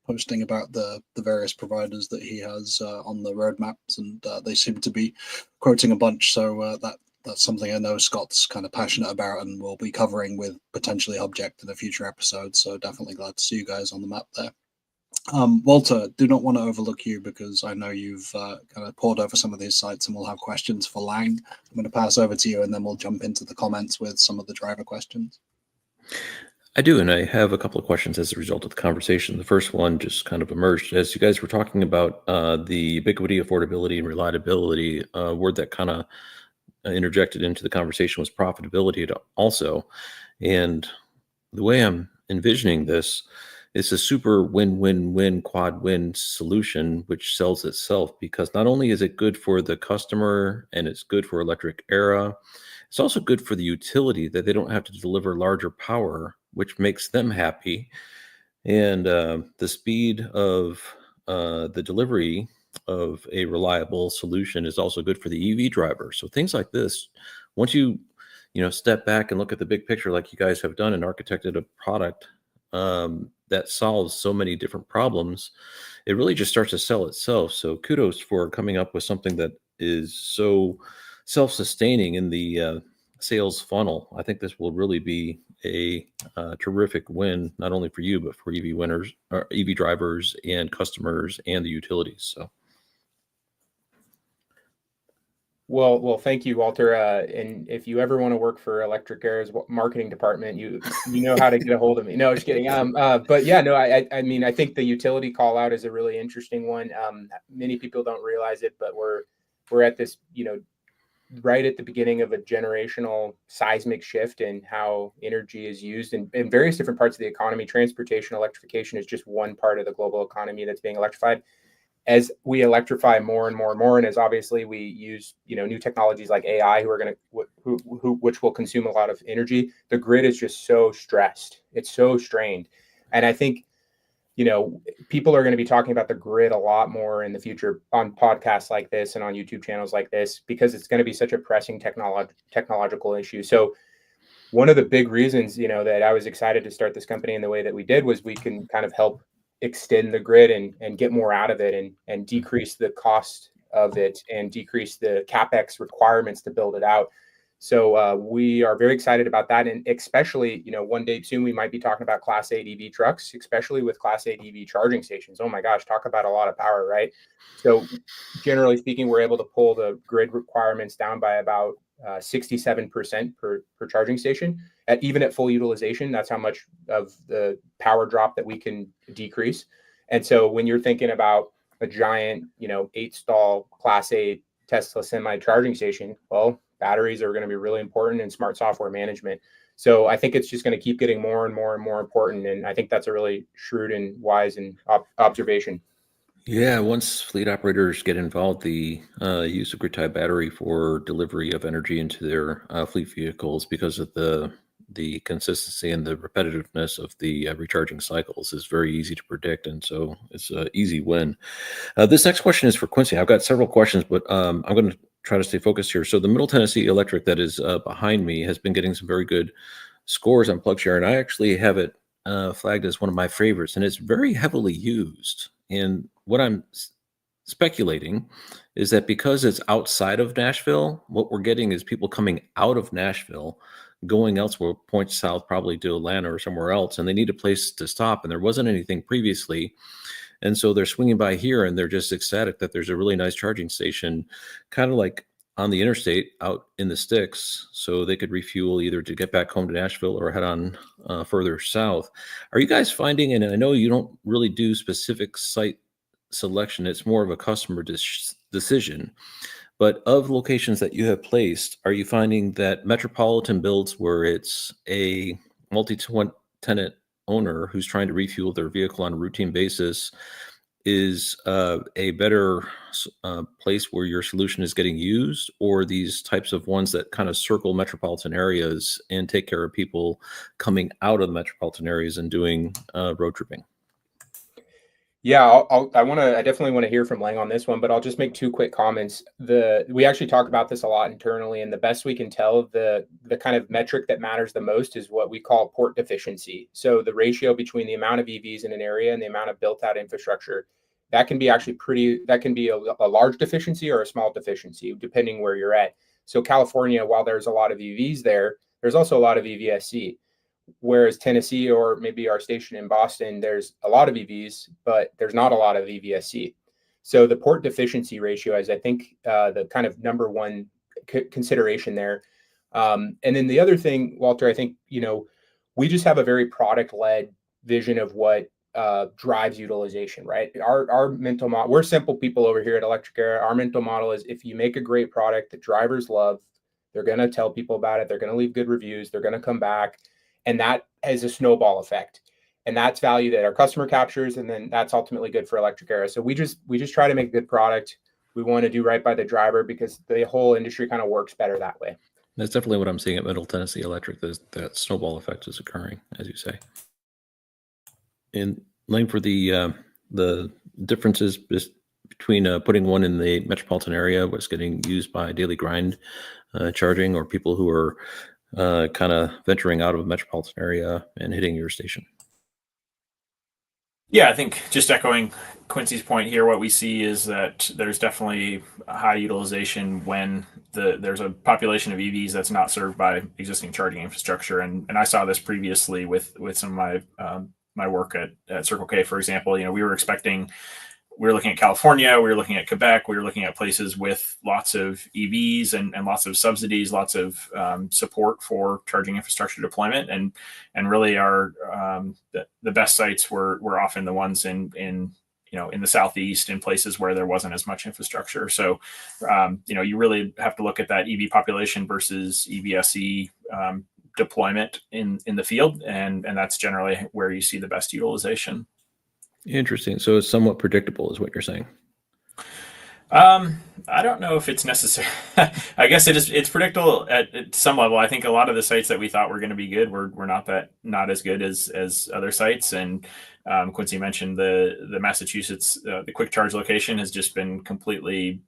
posting about the various providers that he has on the roadmaps, and they seem to be quoting a bunch. So that's something I know Scott's kind of passionate about, and we'll be covering with potentially Hubject in a future episode. So definitely glad to see you guys on the map there. Walter, do not want to overlook you, because I know you've kind of poured over some of these sites and we'll have questions for Lang. I'm going to pass over to you, and then we'll jump into the comments with some of the driver questions. I do, and I have a couple of questions as a result of the conversation. The first one just kind of emerged as you guys were talking about the ubiquity, affordability, and reliability. A word that kind of interjected into the conversation was profitability also. And the way I'm envisioning this, it's a super win-win-win quad win solution, which sells itself, because not only is it good for the customer and it's good for Electric Era, it's also good for the utility, that they don't have to deliver larger power, which makes them happy. And the speed of the delivery of a reliable solution is also good for the EV driver. So things like this, once you step back and look at the big picture, like you guys have done and architected a product that solves so many different problems, it really just starts to sell itself. So kudos for coming up with something that is so self-sustaining in the sales funnel. I think this will really be a terrific win, not only for you, but for EV winners, or EV drivers and customers and the utilities. So. Well, thank you, Walter. And if you ever want to work for Electric Era's marketing department, you know how to get a hold of me. No, just kidding. But yeah, no, I mean, I think the utility call out is a really interesting one. Many people don't realize it, but we're at this, right at the beginning of a generational seismic shift in how energy is used in various different parts of the economy. Transportation electrification is just one part of the global economy that's being electrified. As we electrify more and more and more, and as obviously we use new technologies like AI, which will consume a lot of energy, the grid is just so stressed. It's so strained, and I think people are going to be talking about the grid a lot more in the future on podcasts like this and on YouTube channels like this, because it's going to be such a pressing technological issue. So one of the big reasons, that I was excited to start this company in the way that we did was we can kind of help extend the grid and get more out of it and decrease the cost of it and decrease the CapEx requirements to build it out. So we are very excited about that. And especially, one day soon, we might be talking about Class 8 EV trucks, especially with Class 8 EV charging stations. Oh my gosh, talk about a lot of power, right? So generally speaking, we're able to pull the grid requirements down by about 67% per charging station. Even at full utilization, that's how much of the power drop that we can decrease. And so when you're thinking about a giant, 8-stall Class 8 Tesla semi charging station, well, batteries are going to be really important, and smart software management. So I think it's just going to keep getting more and more and more important. And I think that's a really shrewd and wise and observation. Yeah, once fleet operators get involved, the use of grid-tied battery for delivery of energy into their fleet vehicles, because of the consistency and the repetitiveness of the recharging cycles, is very easy to predict, and so it's an easy win. This next question is for Quincy. I've got several questions, but I'm going to try to stay focused here. So the Middle Tennessee Electric that is behind me has been getting some very good scores on PlugShare, and I actually have it flagged as one of my favorites, and it's very heavily used. And what I'm speculating is that because it's outside of Nashville, what we're getting is people coming out of Nashville, going elsewhere, points south, probably to Atlanta or somewhere else, and they need a place to stop, and there wasn't anything previously. And so they're swinging by here, and they're just ecstatic that there's a really nice charging station, kind of like on the interstate out in the sticks, so they could refuel either to get back home to Nashville or head on further south. Are you guys finding, and I know you don't really do specific site selection, it's more of a customer decision, but of locations that you have placed, are you finding that metropolitan builds where it's a multi-tenant owner who's trying to refuel their vehicle on a routine basis is a better place where your solution is getting used, or these types of ones that kind of circle metropolitan areas and take care of people coming out of the metropolitan areas and doing road tripping? Yeah, I definitely want to hear from Lang on this one, but I'll just make two quick comments. We actually talk about this a lot internally, and the best we can tell, the kind of metric that matters the most is what we call port deficiency. So the ratio between the amount of EVs in an area and the amount of built out infrastructure, that can be actually that can be a large deficiency or a small deficiency, depending where you're at. So California, while there's a lot of EVs there, there's also a lot of EVSC. Whereas Tennessee, or maybe our station in Boston, there's a lot of EVs, but there's not a lot of EVSC. So the port deficiency ratio is, I think, the kind of number one consideration there. And then the other thing, Walter, I think, we just have a very product-led vision of what drives utilization, right? Our mental model, we're simple people over here at Electric Era. Our mental model is, if you make a great product that drivers love, they're going to tell people about it. They're going to leave good reviews. They're going to come back. And that has a snowball effect, and that's value that our customer captures, and then that's ultimately good for Electric Era. So we just try to make a good product. We want to do right by the driver, because the whole industry kind of works better that way. That's definitely what I'm seeing at Middle Tennessee Electric. That snowball effect is occurring, as you say. And Lane, for the differences between putting one in the metropolitan area, what's getting used by daily grind charging, or people who are kind of venturing out of a metropolitan area and hitting your station? Yeah, I think just echoing Quincy's point here, what we see is that there's definitely a high utilization when there's a population of EVs that's not served by existing charging infrastructure. And I saw this previously with some of my work at Circle K, for example. We were looking at California, we were looking at Quebec, we were looking at places with lots of EVs and lots of subsidies, lots of support for charging infrastructure deployment, and really the best sites were often the ones in the Southeast, in places where there wasn't as much infrastructure. So you really have to look at that EV population versus EVSE deployment in the field, and that's generally where you see the best utilization. Interesting. So it's somewhat predictable, is what you're saying? I don't know if it's necessary. I guess it's predictable at some level. I think a lot of the sites that we thought were going to be good were not as good as other sites. And Quincy mentioned the Massachusetts the quick charge location has just been completely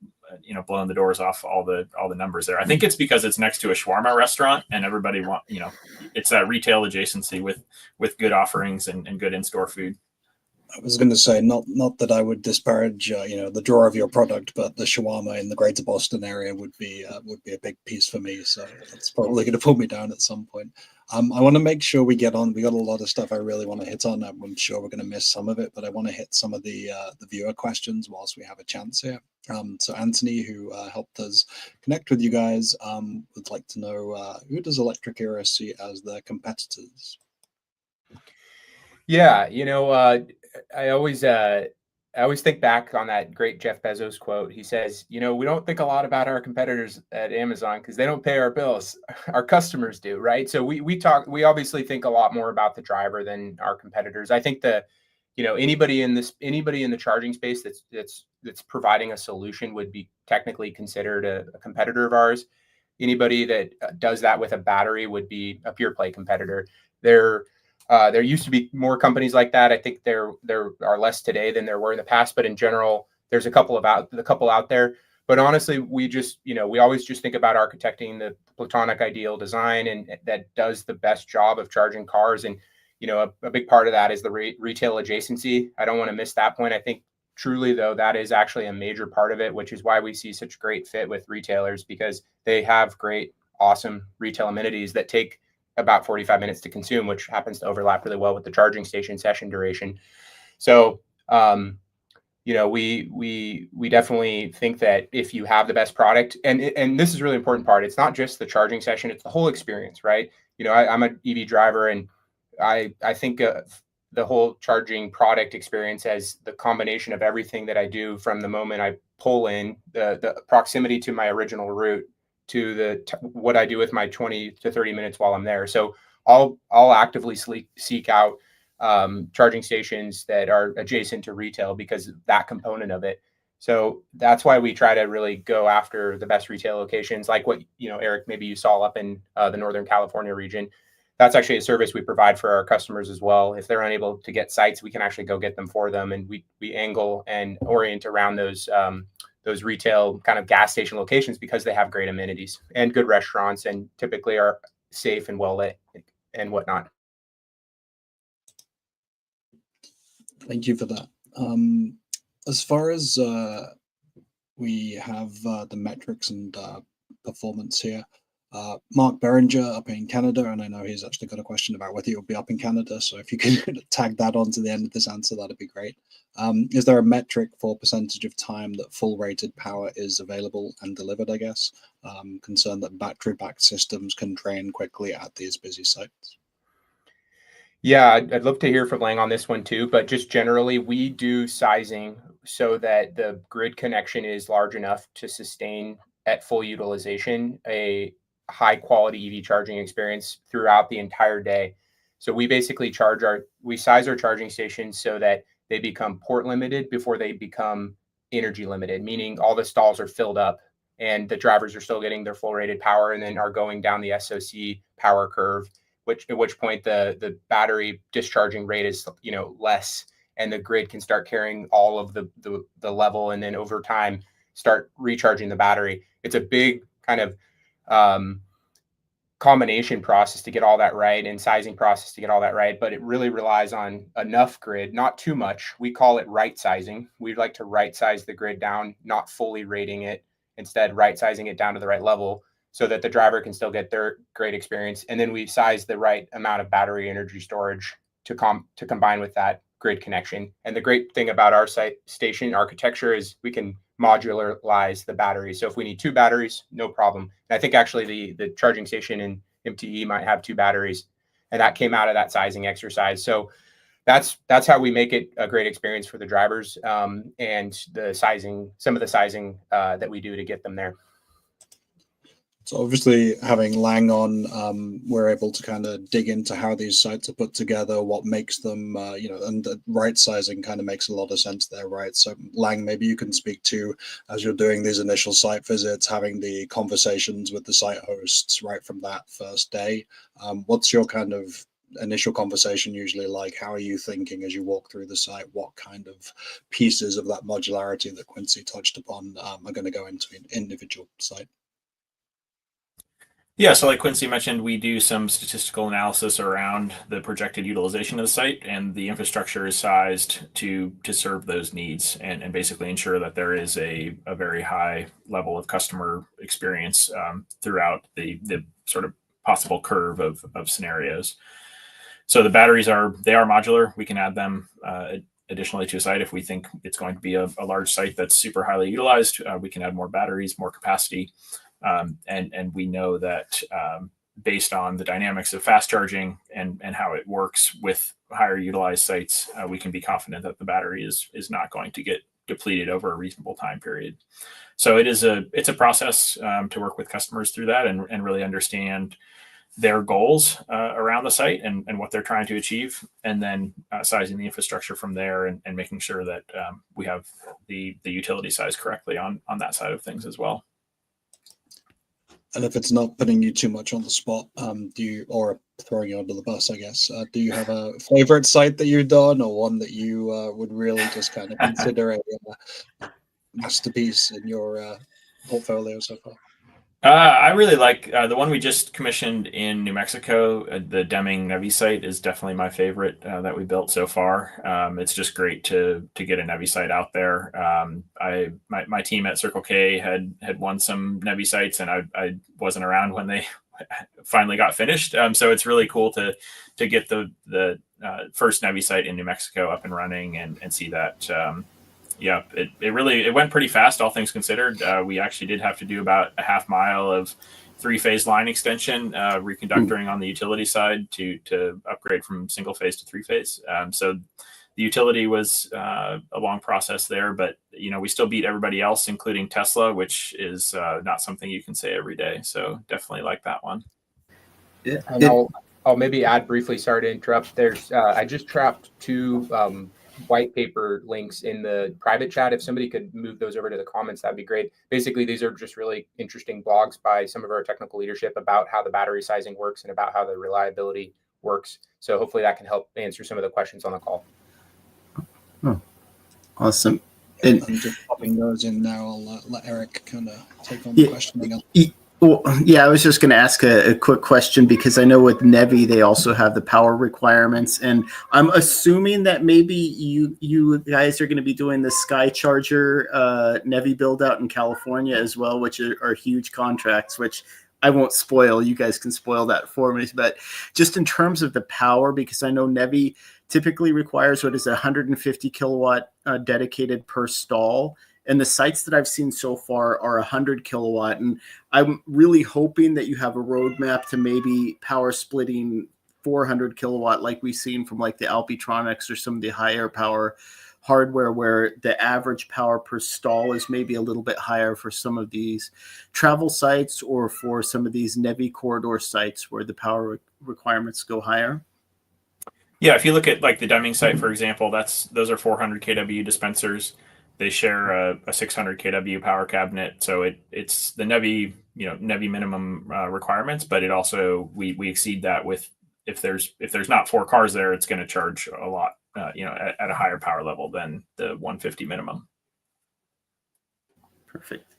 blowing the doors off all the numbers there. I think it's because it's next to a shawarma restaurant and everybody it's that retail adjacency with good offerings and good in-store food. I was going to say, not that I would disparage, the draw of your product, but the shawarma in the Greater Boston area would be a big piece for me. So that's probably going to pull me down at some point. I want to make sure we get on. We got a lot of stuff I really want to hit on. I'm sure we're going to miss some of it, but I want to hit some of the viewer questions whilst we have a chance here. So Anthony, who helped us connect with you guys, would like to know who does Electric Era see as their competitors? Yeah, I always think back on that great Jeff Bezos quote. He says, we don't think a lot about our competitors at Amazon because they don't pay our bills. Our customers do, right? So we obviously think a lot more about the driver than our competitors. I think anybody in the charging space that's providing a solution would be technically considered a competitor of ours. Anybody that does that with a battery would be a pure play competitor. There used to be more companies like that. I think there are less today than there were in the past, but in general, there's a couple out there. But honestly, we always just think about architecting the platonic ideal design and that does the best job of charging cars. And a big part of that is the retail adjacency. I don't want to miss that point. I think truly though, that is actually a major part of it, which is why we see such great fit with retailers, because they have great, awesome retail amenities that take about 45 minutes to consume, which happens to overlap really well with the charging station session duration. So, we definitely think that if you have the best product, and this is a really important part, it's not just the charging session, it's the whole experience, right? I'm an EV driver, and I think the whole charging product experience as the combination of everything that I do from the moment I pull in, the proximity to my original route, to what I do with my 20 to 30 minutes while I'm there. So I'll actively seek out charging stations that are adjacent to retail because of that component of it. So that's why we try to really go after the best retail locations, like what, Eric, maybe you saw up in the Northern California region. That's actually a service we provide for our customers as well. If they're unable to get sites, we can actually go get them for them. And we angle and orient around those retail kind of gas station locations because they have great amenities and good restaurants and typically are safe and well lit and whatnot. Thank you for that. As far as we have the metrics and performance here, Mark Beringer up in Canada, and I know he's actually got a question about whether you'll be up in Canada, so if you can tag that on to the end of this answer, that'd be great. Is there a metric for percentage of time that full rated power is available and delivered, I guess? Concerned that battery-backed systems can drain quickly at these busy sites. Yeah, I'd love to hear from Lang on this one too, but just generally, we do sizing so that the grid connection is large enough to sustain at full utilization a high quality EV charging experience throughout the entire day. So we basically size our charging stations so that they become port limited before they become energy limited, meaning all the stalls are filled up and the drivers are still getting their full rated power and then are going down the SOC power curve, at which point the battery discharging rate is less, and the grid can start carrying all of the level, and then over time start recharging the battery. It's a big kind of combination process to get all that right, and sizing process to get all that right, but it really relies on enough grid, not too much. We call it right sizing. We'd like to right size the grid down, not fully rating it, instead right sizing it down to the right level so that the driver can still get their great experience. And then we size the right amount of battery energy storage to combine with that grid connection. And the great thing about our station architecture is we can modularize the battery. So if we need 2 batteries, no problem. And I think actually the charging station in MTE might have 2 batteries, and that came out of that sizing exercise. So that's how we make it a great experience for the drivers, and some of the sizing that we do to get them there. So obviously having Lang on, we're able to kind of dig into how these sites are put together, what makes them, and the right sizing kind of makes a lot of sense there, right? So Lang, maybe you can speak to, as you're doing these initial site visits, having the conversations with the site hosts right from that first day. What's your kind of initial conversation usually like? How are you thinking as you walk through the site? What kind of pieces of that modularity that Quincy touched upon are going to go into an individual site? Yeah, so like Quincy mentioned, we do some statistical analysis around the projected utilization of the site, and the infrastructure is sized to serve those needs and basically ensure that there is a very high level of customer experience throughout the sort of possible curve of scenarios. So the batteries are modular. We can add them additionally to a site if we think it's going to be a large site that's super highly utilized. We can add more batteries, more capacity. And we know that based on the dynamics of fast charging and how it works with higher utilized sites, we can be confident that the battery is not going to get depleted over a reasonable time period. So it's a process to work with customers through that and really understand their goals around the site and what they're trying to achieve, and then sizing the infrastructure from there and making sure that we have the utility size correctly on that side of things as well. And if it's not putting you too much on the spot, or throwing you under the bus, I guess, do you have a favorite site that you've done, or one that you would really just kind of consider a masterpiece in your portfolio so far? I really like the one we just commissioned in New Mexico. The Deming NEVI site is definitely my favorite that we built so far. It's just great to get a NEVI site out there. My team at Circle K had won some NEVI sites, and I wasn't around when they finally got finished. So it's really cool to get the first NEVI site in New Mexico up and running and see that. Yeah, it went pretty fast, all things considered. We actually did have to do about a half mile of 3-phase line extension, reconductoring on the utility side to upgrade from single phase to 3-phase. So the utility was a long process there, but we still beat everybody else, including Tesla, which is not something you can say every day. So definitely like that one. Yeah, and I'll maybe add briefly. Sorry to interrupt. There's I just trapped 2 white paper links in the private chat. If somebody could move those over to the comments, that'd be great. Basically, these are just really interesting blogs by some of our technical leadership about how the battery sizing works and about how the reliability works. So hopefully that can help answer some of the questions on the call. Oh, awesome. I'm just popping those in now. I'll let Eric kind of take on the questioning. Well, yeah, I was just going to ask a quick question, because I know with NEVI, they also have the power requirements. And I'm assuming that maybe you guys are going to be doing the SkyCharger NEVI build out in California as well, which are huge contracts, which I won't spoil. You guys can spoil that for me. But just in terms of the power, because I know NEVI typically requires 150 kilowatt dedicated per stall. And the sites that I've seen so far are 100 kilowatt. And I'm really hoping that you have a roadmap to maybe power splitting 400 kilowatt, like we've seen from like the Alpitronics or some of the higher power hardware, where the average power per stall is maybe a little bit higher for some of these travel sites or for some of these NEVI corridor sites where the power requirements go higher. Yeah, if you look at like the Deming site, for example, those are 400 kW dispensers. They share a 600 kW power cabinet, so it's the NEVI NEVI minimum requirements, but it also we exceed that with if there's not 4 cars there, it's going to charge a lot at a higher power level than the 150 minimum. Perfect.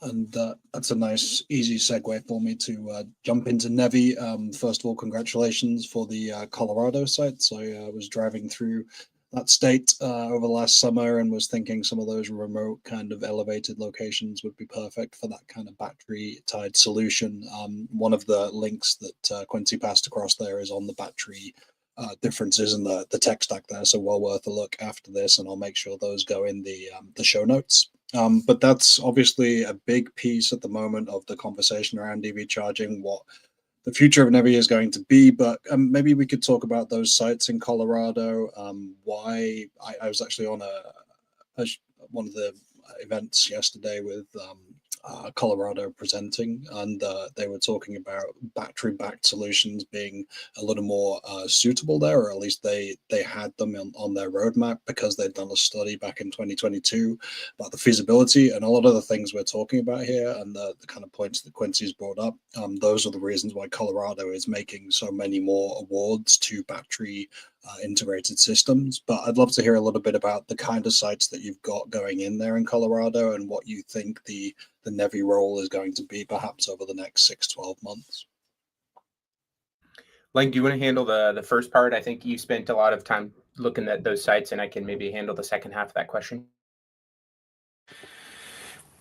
And that's a nice, easy segue for me to jump into NEVI. First of all, congratulations for the Colorado sites. I was driving through that state over the last summer and was thinking some of those remote kind of elevated locations would be perfect for that kind of battery tied solution. One of the links that Quincy passed across there is on the battery differences in the tech stack there, so well worth a look after this, and I'll make sure those go in the show notes. But that's obviously a big piece at the moment of the conversation around EV charging, what the future of NEVI is going to be. But maybe we could talk about those sites in Colorado. Why I was actually on one of the events yesterday with Colorado presenting, and they were talking about battery-backed solutions being a little more suitable there, or at least they had them on their roadmap because they'd done a study back in 2022 about the feasibility and a lot of the things we're talking about here, and the kind of points that Quincy's brought up. Those are the reasons why Colorado is making so many more awards to battery integrated systems. But I'd love to hear a little bit about the kind of sites that you've got going in there in Colorado and what you think the NEVI role is going to be perhaps over the next 6-12 months. Lang, do you want to handle the first part? I think you spent a lot of time looking at those sites, and I can maybe handle the second half of that question.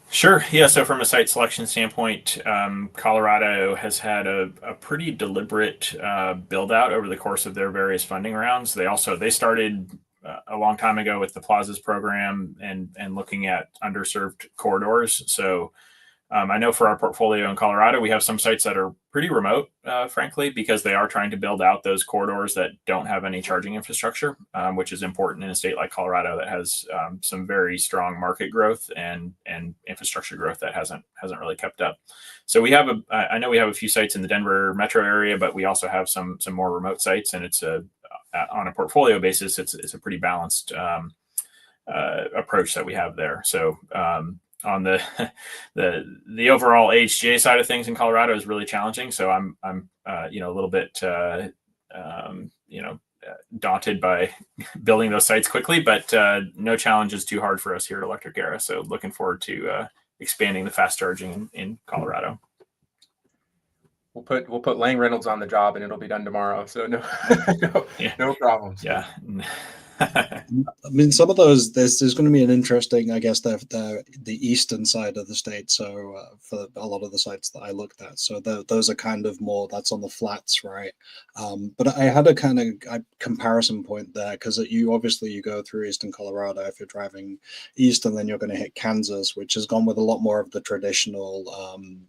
Sure. Yeah. So from a site selection standpoint, Colorado has had a pretty deliberate build out over the course of their various funding rounds. They started a long time ago with the Plazas program and looking at underserved corridors. So I know for our portfolio in Colorado, we have some sites that are pretty remote, frankly, because they are trying to build out those corridors that don't have any charging infrastructure, which is important in a state like Colorado that has some very strong market growth and infrastructure growth that hasn't really kept up. So I know we have a few sites in the Denver metro area, but we also have some more remote sites, and on a portfolio basis, it's a pretty balanced approach that we have there. So on the overall HGA side of things in Colorado is really challenging. So I'm a little bit daunted by building those sites quickly, but no challenge is too hard for us here at Electric Era. So looking forward to expanding the fast charging in Colorado. We'll put Lang Reynolds on the job, and it'll be done tomorrow. So no problems. Yeah. I mean, some of those, there's going to be an interesting, I guess, the eastern side of the state. So for a lot of the sites that I looked at, so those are kind of more, that's on the flats, right? But I had a kind of comparison point there, because you go through eastern Colorado if you're driving east, and then you're going to hit Kansas, which has gone with a lot more of the traditional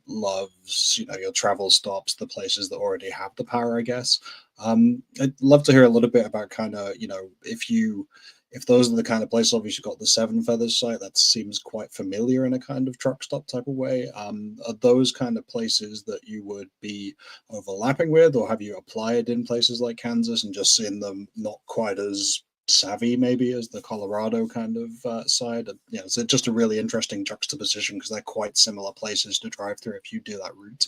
loves, your travel stops, the places that already have the power, I guess. I'd love to hear a little bit about kind of, if those are the kind of places. Obviously you've got the Seven Feathers site that seems quite familiar in a kind of truck stop type of way. Are those kind of places that you would be overlapping with, or have you applied in places like Kansas and just seen them not quite as savvy maybe as the Colorado kind of side? It's just a really interesting juxtaposition because they're quite similar places to drive through if you do that route.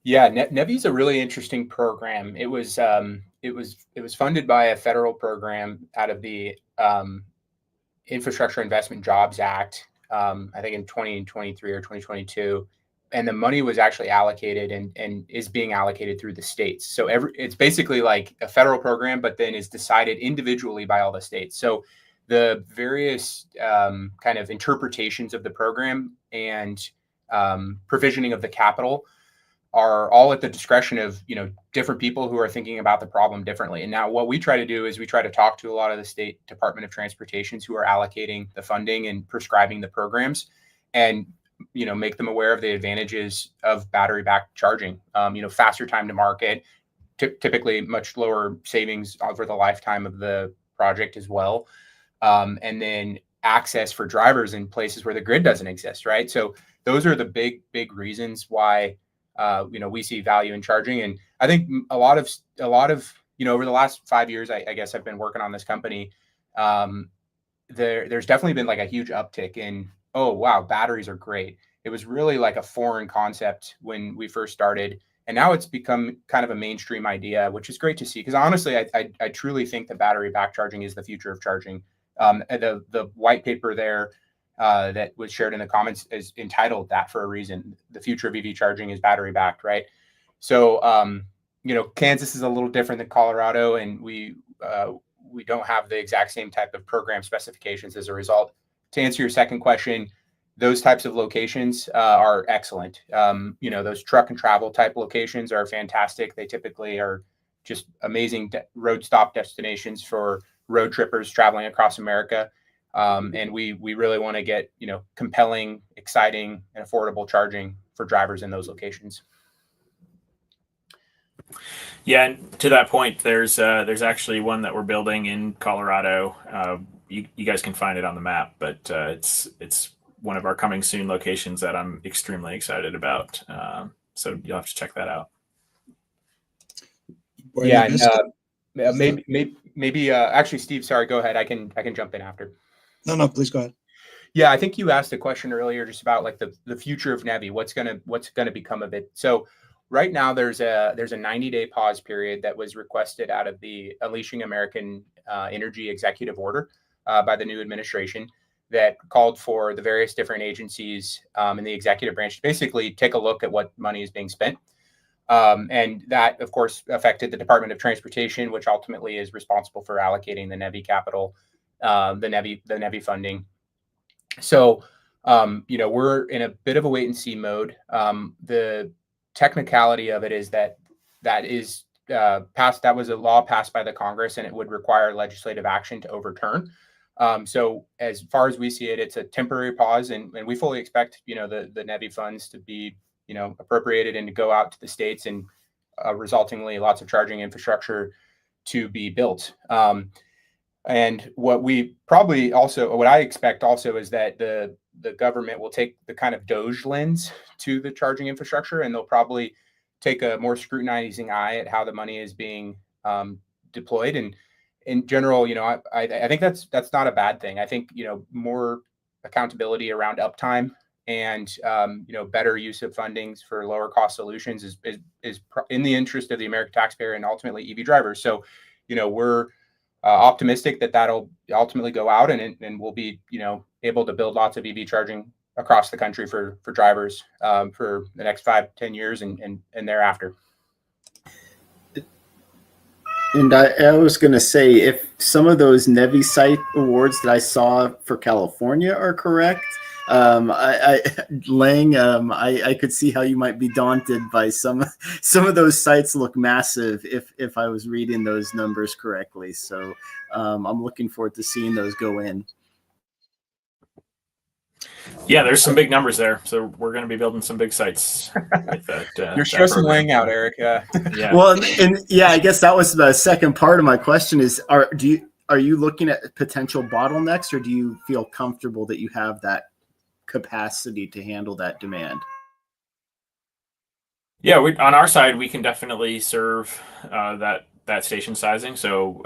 Yeah, NEVI is a really interesting program. It was funded by a federal program out of the Infrastructure Investment Jobs Act, I think in 2023 or 2022, and the money was actually allocated and is being allocated through the states. So it's basically like a federal program, but then is decided individually by all the states. So the various kind of interpretations of the program and provisioning of the capital are all at the discretion of different people who are thinking about the problem differently. And now what we try to do is we try to talk to a lot of the state Department of Transportations who are allocating the funding and prescribing the programs, and make them aware of the advantages of battery-backed charging. Faster time to market, typically much lower savings over the lifetime of the project as well, and then access for drivers in places where the grid doesn't exist, right? So those are the big reasons why we see value in charging. And I think a lot of over the last 5 years, I guess I've been working on this company. There's definitely been like a huge uptick in, oh wow, batteries are great. It was really like a foreign concept when we first started, and now it's become kind of a mainstream idea, which is great to see. Because honestly, I truly think that battery back charging is the future of charging. The white paper there that was shared in the comments is entitled that for a reason. The future of EV charging is battery backed, right? So, Kansas is a little different than Colorado, and we don't have the exact same type of program specifications as a result. To answer your second question, those types of locations are excellent. Those truck and travel type locations are fantastic. They typically are just amazing road stop destinations for road trippers traveling across America. And we really want to get, compelling, exciting, and affordable charging for drivers in those locations. Yeah, and to that point, there's actually one that we're building in Colorado. You guys can find it on the map, but it's one of our coming soon locations that I'm extremely excited about. So you'll have to check that out. Yeah, and maybe actually, Steve, sorry, go ahead. I can jump in after. No, please go ahead. Yeah, I think you asked a question earlier just about like the future of NEVI. What's gonna become of it? So right now there's a 90-day pause period that was requested out of the Unleashing American Energy Executive Order by the new administration that called for the various different agencies in the executive branch to basically take a look at what money is being spent. And that, of course, affected the Department of Transportation, which ultimately is responsible for allocating the NEVI capital, the NEVI funding. So, we're in a bit of a wait and see mode. The technicality of it is that is passed. That was a law passed by the Congress, and it would require legislative action to overturn. So, as far as we see it, it's a temporary pause, and we fully expect the NEVI funds to be appropriated and to go out to the states, and resultingly lots of charging infrastructure to be built. And what I expect also is that the government will take the kind of Doge lens to the charging infrastructure, and they'll probably take a more scrutinizing eye at how the money is being deployed. And in general, I think that's not a bad thing. I think more accountability around uptime and better use of fundings for lower cost solutions is in the interest of the American taxpayer and ultimately EV drivers. So we're optimistic that that'll ultimately go out, and we'll be able to build lots of EV charging across the country for drivers for the next 5-10 years and thereafter. And I was going to say, if some of those NEVI site awards that I saw for California are correct, Lang, I could see how you might be daunted by some of those sites look massive if I was reading those numbers correctly. So I'm looking forward to seeing those go in. Yeah, there's some big numbers there. So we're going to be building some big sites with that. You're stressing Lang out, Eric. Yeah. Well, and I guess that was the second part of my question is, are you looking at potential bottlenecks, or do you feel comfortable that you have that capacity to handle that demand? Yeah, on our side, we can definitely serve that station sizing. So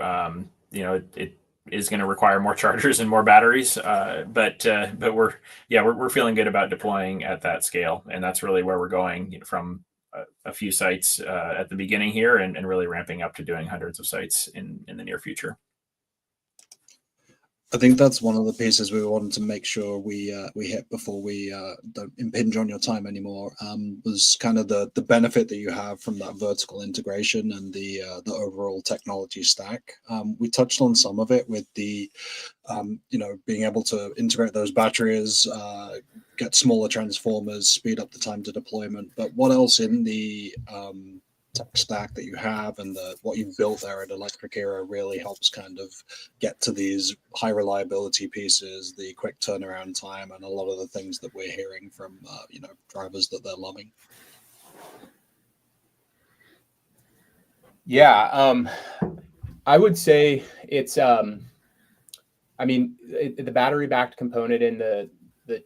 it is going to require more chargers and more batteries, but we're feeling good about deploying at that scale, and that's really where we're going from a few sites at the beginning here, and really ramping up to doing hundreds of sites in the near future. I think that's one of the pieces we wanted to make sure we hit before we don't impinge on your time anymore. Was kind of the benefit that you have from that vertical integration and the overall technology stack. We touched on some of it with the being able to integrate those batteries, get smaller transformers, speed up the time to deployment. But what else in the tech stack that you have and what you've built there at Electric Era really helps kind of get to these high reliability pieces, the quick turnaround time, and a lot of the things that we're hearing from drivers that they're loving. Yeah, I would say it's the battery backed component in the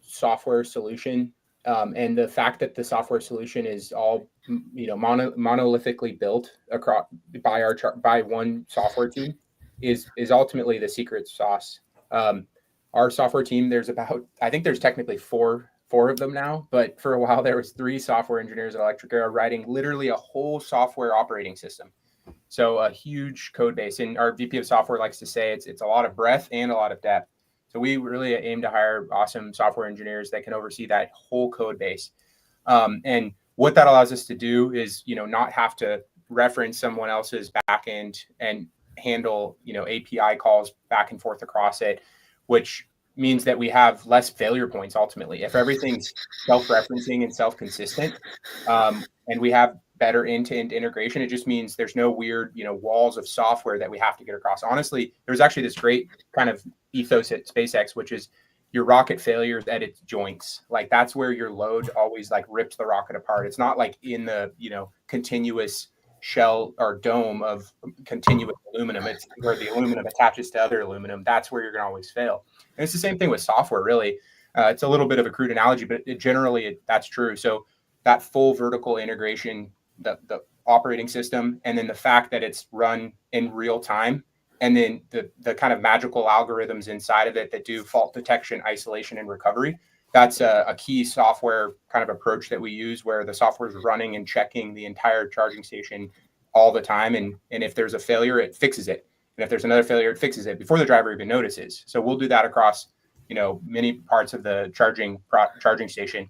software solution, and the fact that the software solution is all monolithically built across by one software team is ultimately the secret sauce. Our software team, I think there's technically four of them now, but for a while there was 3 software engineers at Electric Era writing literally a whole software operating system. So a huge code base, and our VP of software likes to say it's a lot of breadth and a lot of depth. So we really aim to hire awesome software engineers that can oversee that whole code base. And what that allows us to do is, not have to reference someone else's backend and handle, API calls back and forth across it, which means that we have less failure points ultimately. If everything's self-referencing and self-consistent, and we have better end-to-end integration, it just means there's no weird, walls of software that we have to get across. Honestly, there's actually this great kind of ethos at SpaceX, which is your rocket failures at its joints. Like that's where your load always like rips the rocket apart. It's not like in the, continuous shell or dome of continuous aluminum. It's where the aluminum attaches to other aluminum. That's where you're going to always fail. And it's the same thing with software, really. It's a little bit of a crude analogy, but that's true. So that full vertical integration, the operating system, and then the fact that it's run in real time, and then the kind of magical algorithms inside of it that do fault detection, isolation, and recovery. That's a key software kind of approach that we use, where the software is running and checking the entire charging station all the time. And if there's a failure, it fixes it. And if there's another failure, it fixes it before the driver even notices. So we'll do that across, many parts of the charging station.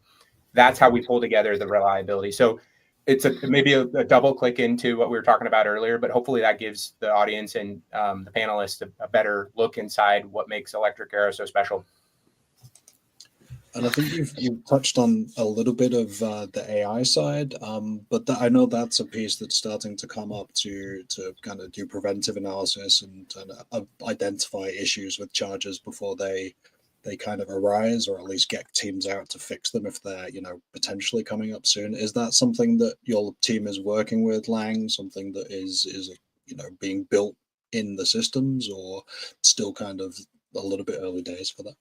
That's how we pull together the reliability. So it's maybe a double click into what we were talking about earlier, but hopefully that gives the audience and the panelists a better look inside what makes Electric Era so special. And I think you've touched on a little bit of the AI side, but I know that's a piece that's starting to come up to kind of do preventive analysis and identify issues with chargers before they kind of arise, or at least get teams out to fix them if they're potentially coming up soon. Is that something that your team is working with, Lang? Something that is being built in the systems, or still kind of a little bit early days for that?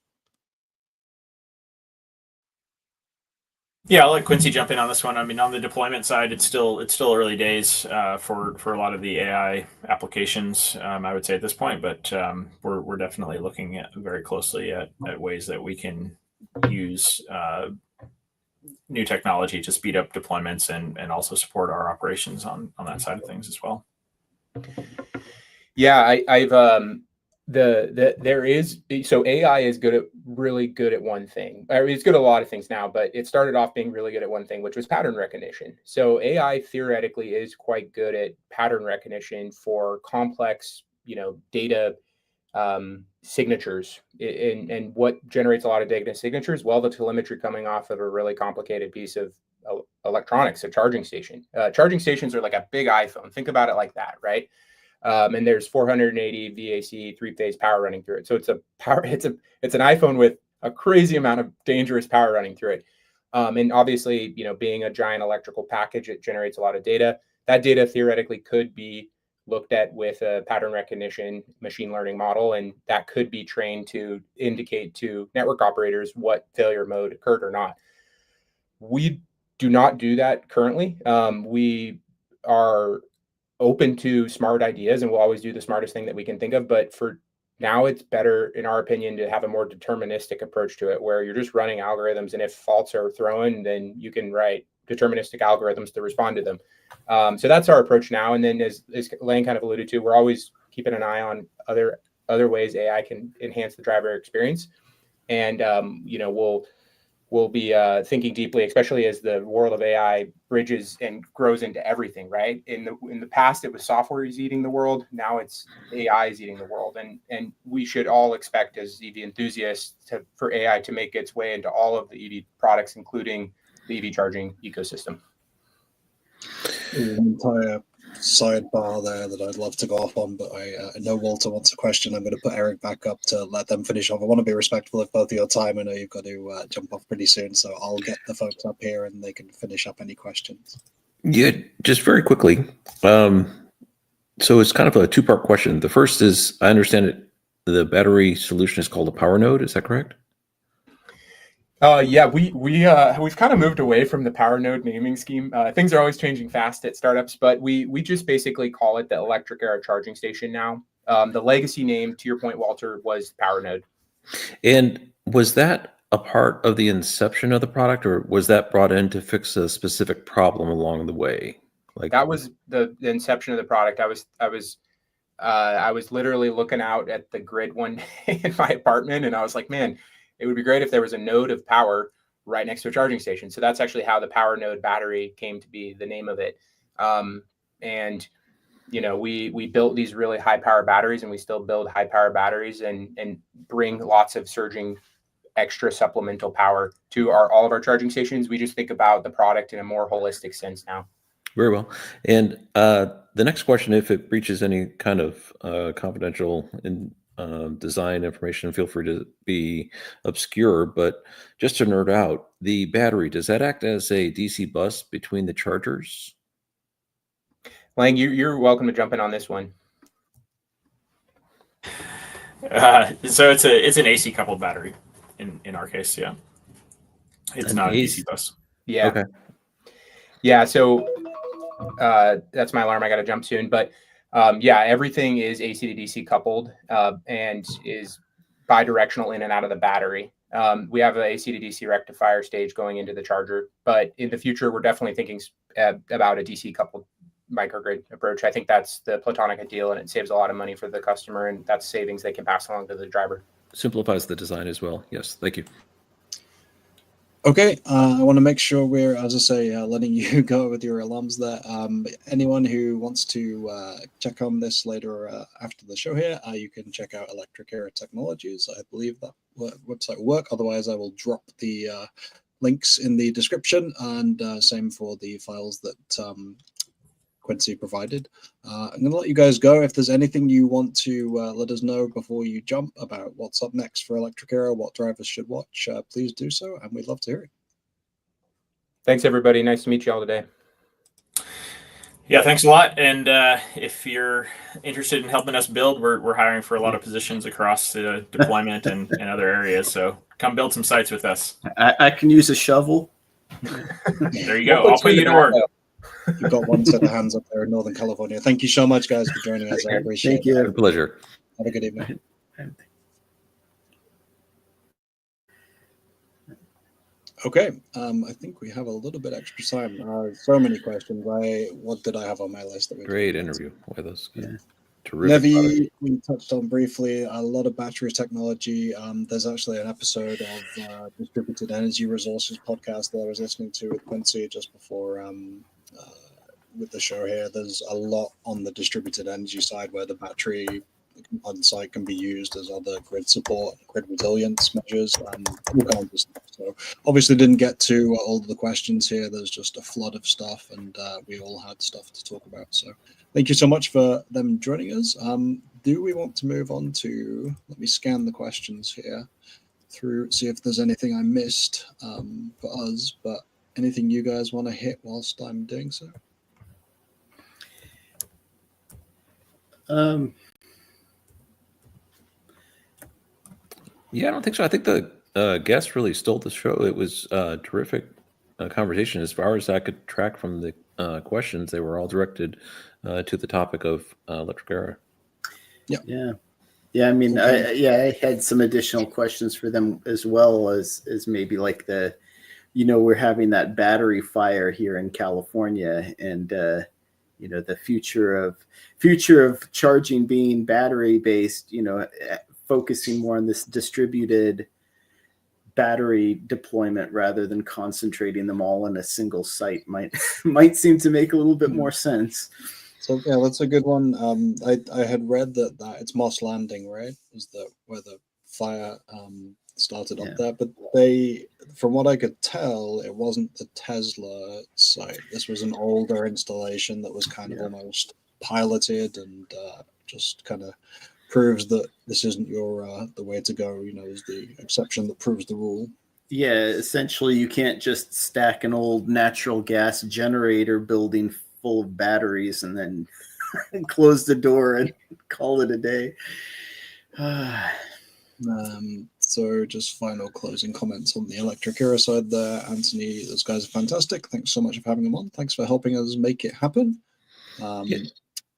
Yeah, I'll let Quincy jump in on this one. I mean, on the deployment side, it's still early days for a lot of the AI applications, I would say at this point. But we're definitely looking at very closely at ways that we can use new technology to speed up deployments and also support our operations on that side of things as well. Yeah, I've so AI is really good at one thing. I mean, it's good at a lot of things now, but it started off being really good at one thing, which was pattern recognition. So AI theoretically is quite good at pattern recognition for complex, data signatures. And what generates a lot of data signatures? Well, the telemetry coming off of a really complicated piece of electronics, a charging station. Charging stations are like a big iPhone. Think about it like that, right? And there's 480 VAC 3-phase power running through it. So it's an iPhone with a crazy amount of dangerous power running through it. And obviously, being a giant electrical package, it generates a lot of data. That data theoretically could be looked at with a pattern recognition machine learning model, and that could be trained to indicate to network operators what failure mode occurred or not. We do not do that currently. We are open to smart ideas, and we'll always do the smartest thing that we can think of. But for now, it's better, in our opinion, to have a more deterministic approach to it, where you're just running algorithms, and if faults are thrown, then you can write deterministic algorithms to respond to them. So that's our approach now. And then, as Lane kind of alluded to, we're always keeping an eye on other ways AI can enhance the driver experience. And we'll be thinking deeply, especially as the world of AI bridges and grows into everything, right? In the past, it was software is eating the world. Now it's AI is eating the world. And we should all expect, as EV enthusiasts, for AI to make its way into all of the EV products, including the EV charging ecosystem. There's an entire sidebar there that I'd love to go off on, but I know Walter wants a question. I'm going to put Eric back up to let them finish off. I want to be respectful of both of your time. I know you've got to jump off pretty soon, so I'll get the folks up here and they can finish up any questions. Yeah, just very quickly. So it's kind of a two-part question. The first is, I understand it, the battery solution is called a power node. Is that correct? Yeah, we've kind of moved away from the power node naming scheme. Things are always changing fast at startups, but we just basically call it the Electric Era charging station now. The legacy name, to your point, Walter, was power node. And was that a part of the inception of the product, or was that brought in to fix a specific problem along the way? Like, that was the inception of the product. I was literally looking out at the grid one day in my apartment, and I was like, man, it would be great if there was a node of power right next to a charging station. So that's actually how the power node battery came to be the name of it. And we built these really high power batteries, and we still build high power batteries and bring lots of surging extra supplemental power to all of our charging stations. We just think about the product in a more holistic sense now. Very well. And the next question, if it breaches any kind of confidential design information, feel free to be obscure, but just to nerd out, the battery, does that act as a DC bus between the chargers? Lang, you're welcome to jump in on this one. So it's an AC coupled battery, in our case, yeah. It's An not a AC DC bus. Yeah. Okay. Yeah. So that's my alarm. I got to jump soon. But yeah, everything is AC to DC coupled and is bidirectional in and out of the battery. We have an AC to DC rectifier stage going into the charger, but in the future, we're definitely thinking about a DC coupled microgrid approach. I think that's the platonic ideal, and it saves a lot of money for the customer, and that's savings they can pass along to the driver. Simplifies the design as well. Yes, thank you. Okay, I want to make sure we're, as I say, letting you go with your alarms there. Anyone who wants to check on this later after the show here, you can check out Electric Era Technologies. I believe that website will work. Otherwise, I will drop the links in the description, and same for the files that Quincy provided. I'm going to let you guys go. If there's anything you want to let us know before you jump about what's up next for Electric Era, what drivers should watch, please do so, and we'd love to hear it. Thanks, everybody. Nice to meet you all today. Yeah, thanks a lot. And if you're interested in helping us build, we're hiring for a lot of positions across deployment and other areas. So come build some sites with us. I can use a shovel. There you go. I'll put you to work. You've got one set of hands up there in Northern California. Thank you so much, guys, for joining us. I appreciate Thank you. it. A pleasure. Have a good evening. Okay, I think we have a little bit extra time. So many questions. What did I have on my list? Great interview. Boy, those Yeah. terrific. NEVI, we touched on briefly, a lot of battery technology. There's actually an episode of Distributed Energy Resources podcast that I was listening to with Quincy just before with the show here. There's a lot on the distributed energy side where the battery on site can be used as other grid support, grid resilience measures, and all kinds of stuff. So obviously didn't get to all of the questions here. There's just a flood of stuff, and we all had stuff to talk about. So thank you so much for them joining us. Do we want to move on to, let me scan the questions here through, see if there's anything I missed for us, but anything you guys want to hit whilst I'm doing so? Yeah, I don't think so. I think the guest really stole the show. It was a terrific conversation. As far as I could track from the questions, they were all directed to the topic of Electric Era. Yeah. I mean, I had some additional questions for them as well as maybe like we're having that battery fire here in California, and the future of charging being battery based, focusing more on this distributed battery deployment rather than concentrating them all in a single site might seem to make a little bit more sense. So yeah, that's a good one. I had read that it's Moss Landing, right? Was where the fire started up there, but from what I could tell, it wasn't the Tesla site. This was an older installation that was kind of almost piloted, and just kind of proves that this isn't the way to go. Is the exception that proves the rule. Yeah, essentially, you can't just stack an old natural gas generator building full of batteries and then close the door and call it a day. So just final closing comments on the Electric Era side there. Anthony, those guys are fantastic. Thanks so much for having them on. Thanks for helping us make it happen.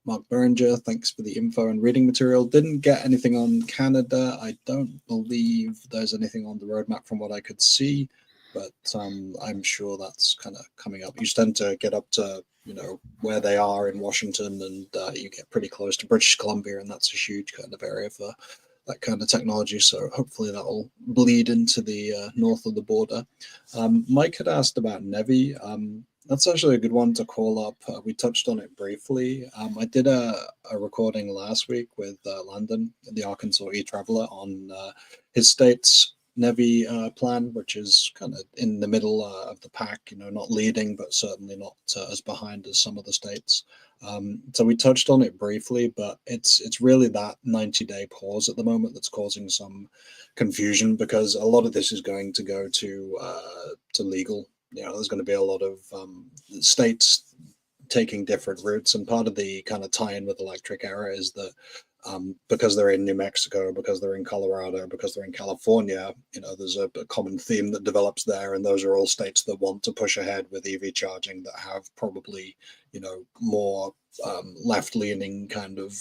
Mark Berenger, thanks for the info and reading material. Didn't get anything on Canada. I don't believe there's anything on the roadmap from what I could see, but I'm sure that's kind of coming up. You tend to get up to where they are in Washington, and you get pretty close to British Columbia, and that's a huge kind of area for that kind of technology. So hopefully that will bleed into the north of the border. Mike had asked about NEVI. That's actually a good one to call up. We touched on it briefly. I did a recording last week with Landon, the Arkansas e-traveler, on his state's NEVI plan, which is kind of in the middle of the pack, not leading, but certainly not as behind as some of the states. So we touched on it briefly, but it's really that 90-day pause at the moment that's causing some confusion, because a lot of this is going to go to legal. There's going to be a lot of states taking different routes, and part of the kind of tie-in with Electric Era is that because they're in New Mexico, because they're in Colorado, because they're in California, there's a common theme that develops there, and those are all states that want to push ahead with EV charging that have probably, more left-leaning kind of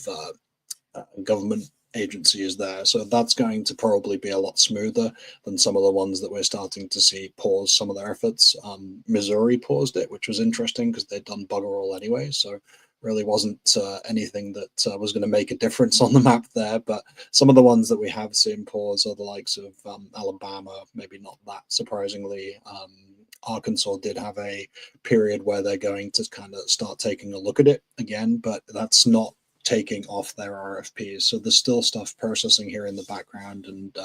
government agencies there. So that's going to probably be a lot smoother than some of the ones that we're starting to see pause some of their efforts. Missouri paused it, which was interesting because they'd done bugger all anyway. So really wasn't anything that was going to make a difference on the map there. But some of the ones that we have seen pause are the likes of Alabama, maybe not that surprisingly. Arkansas did have a period where they're going to kind of start taking a look at it again, but that's not taking off their RFPs. So there's still stuff processing here in the background, and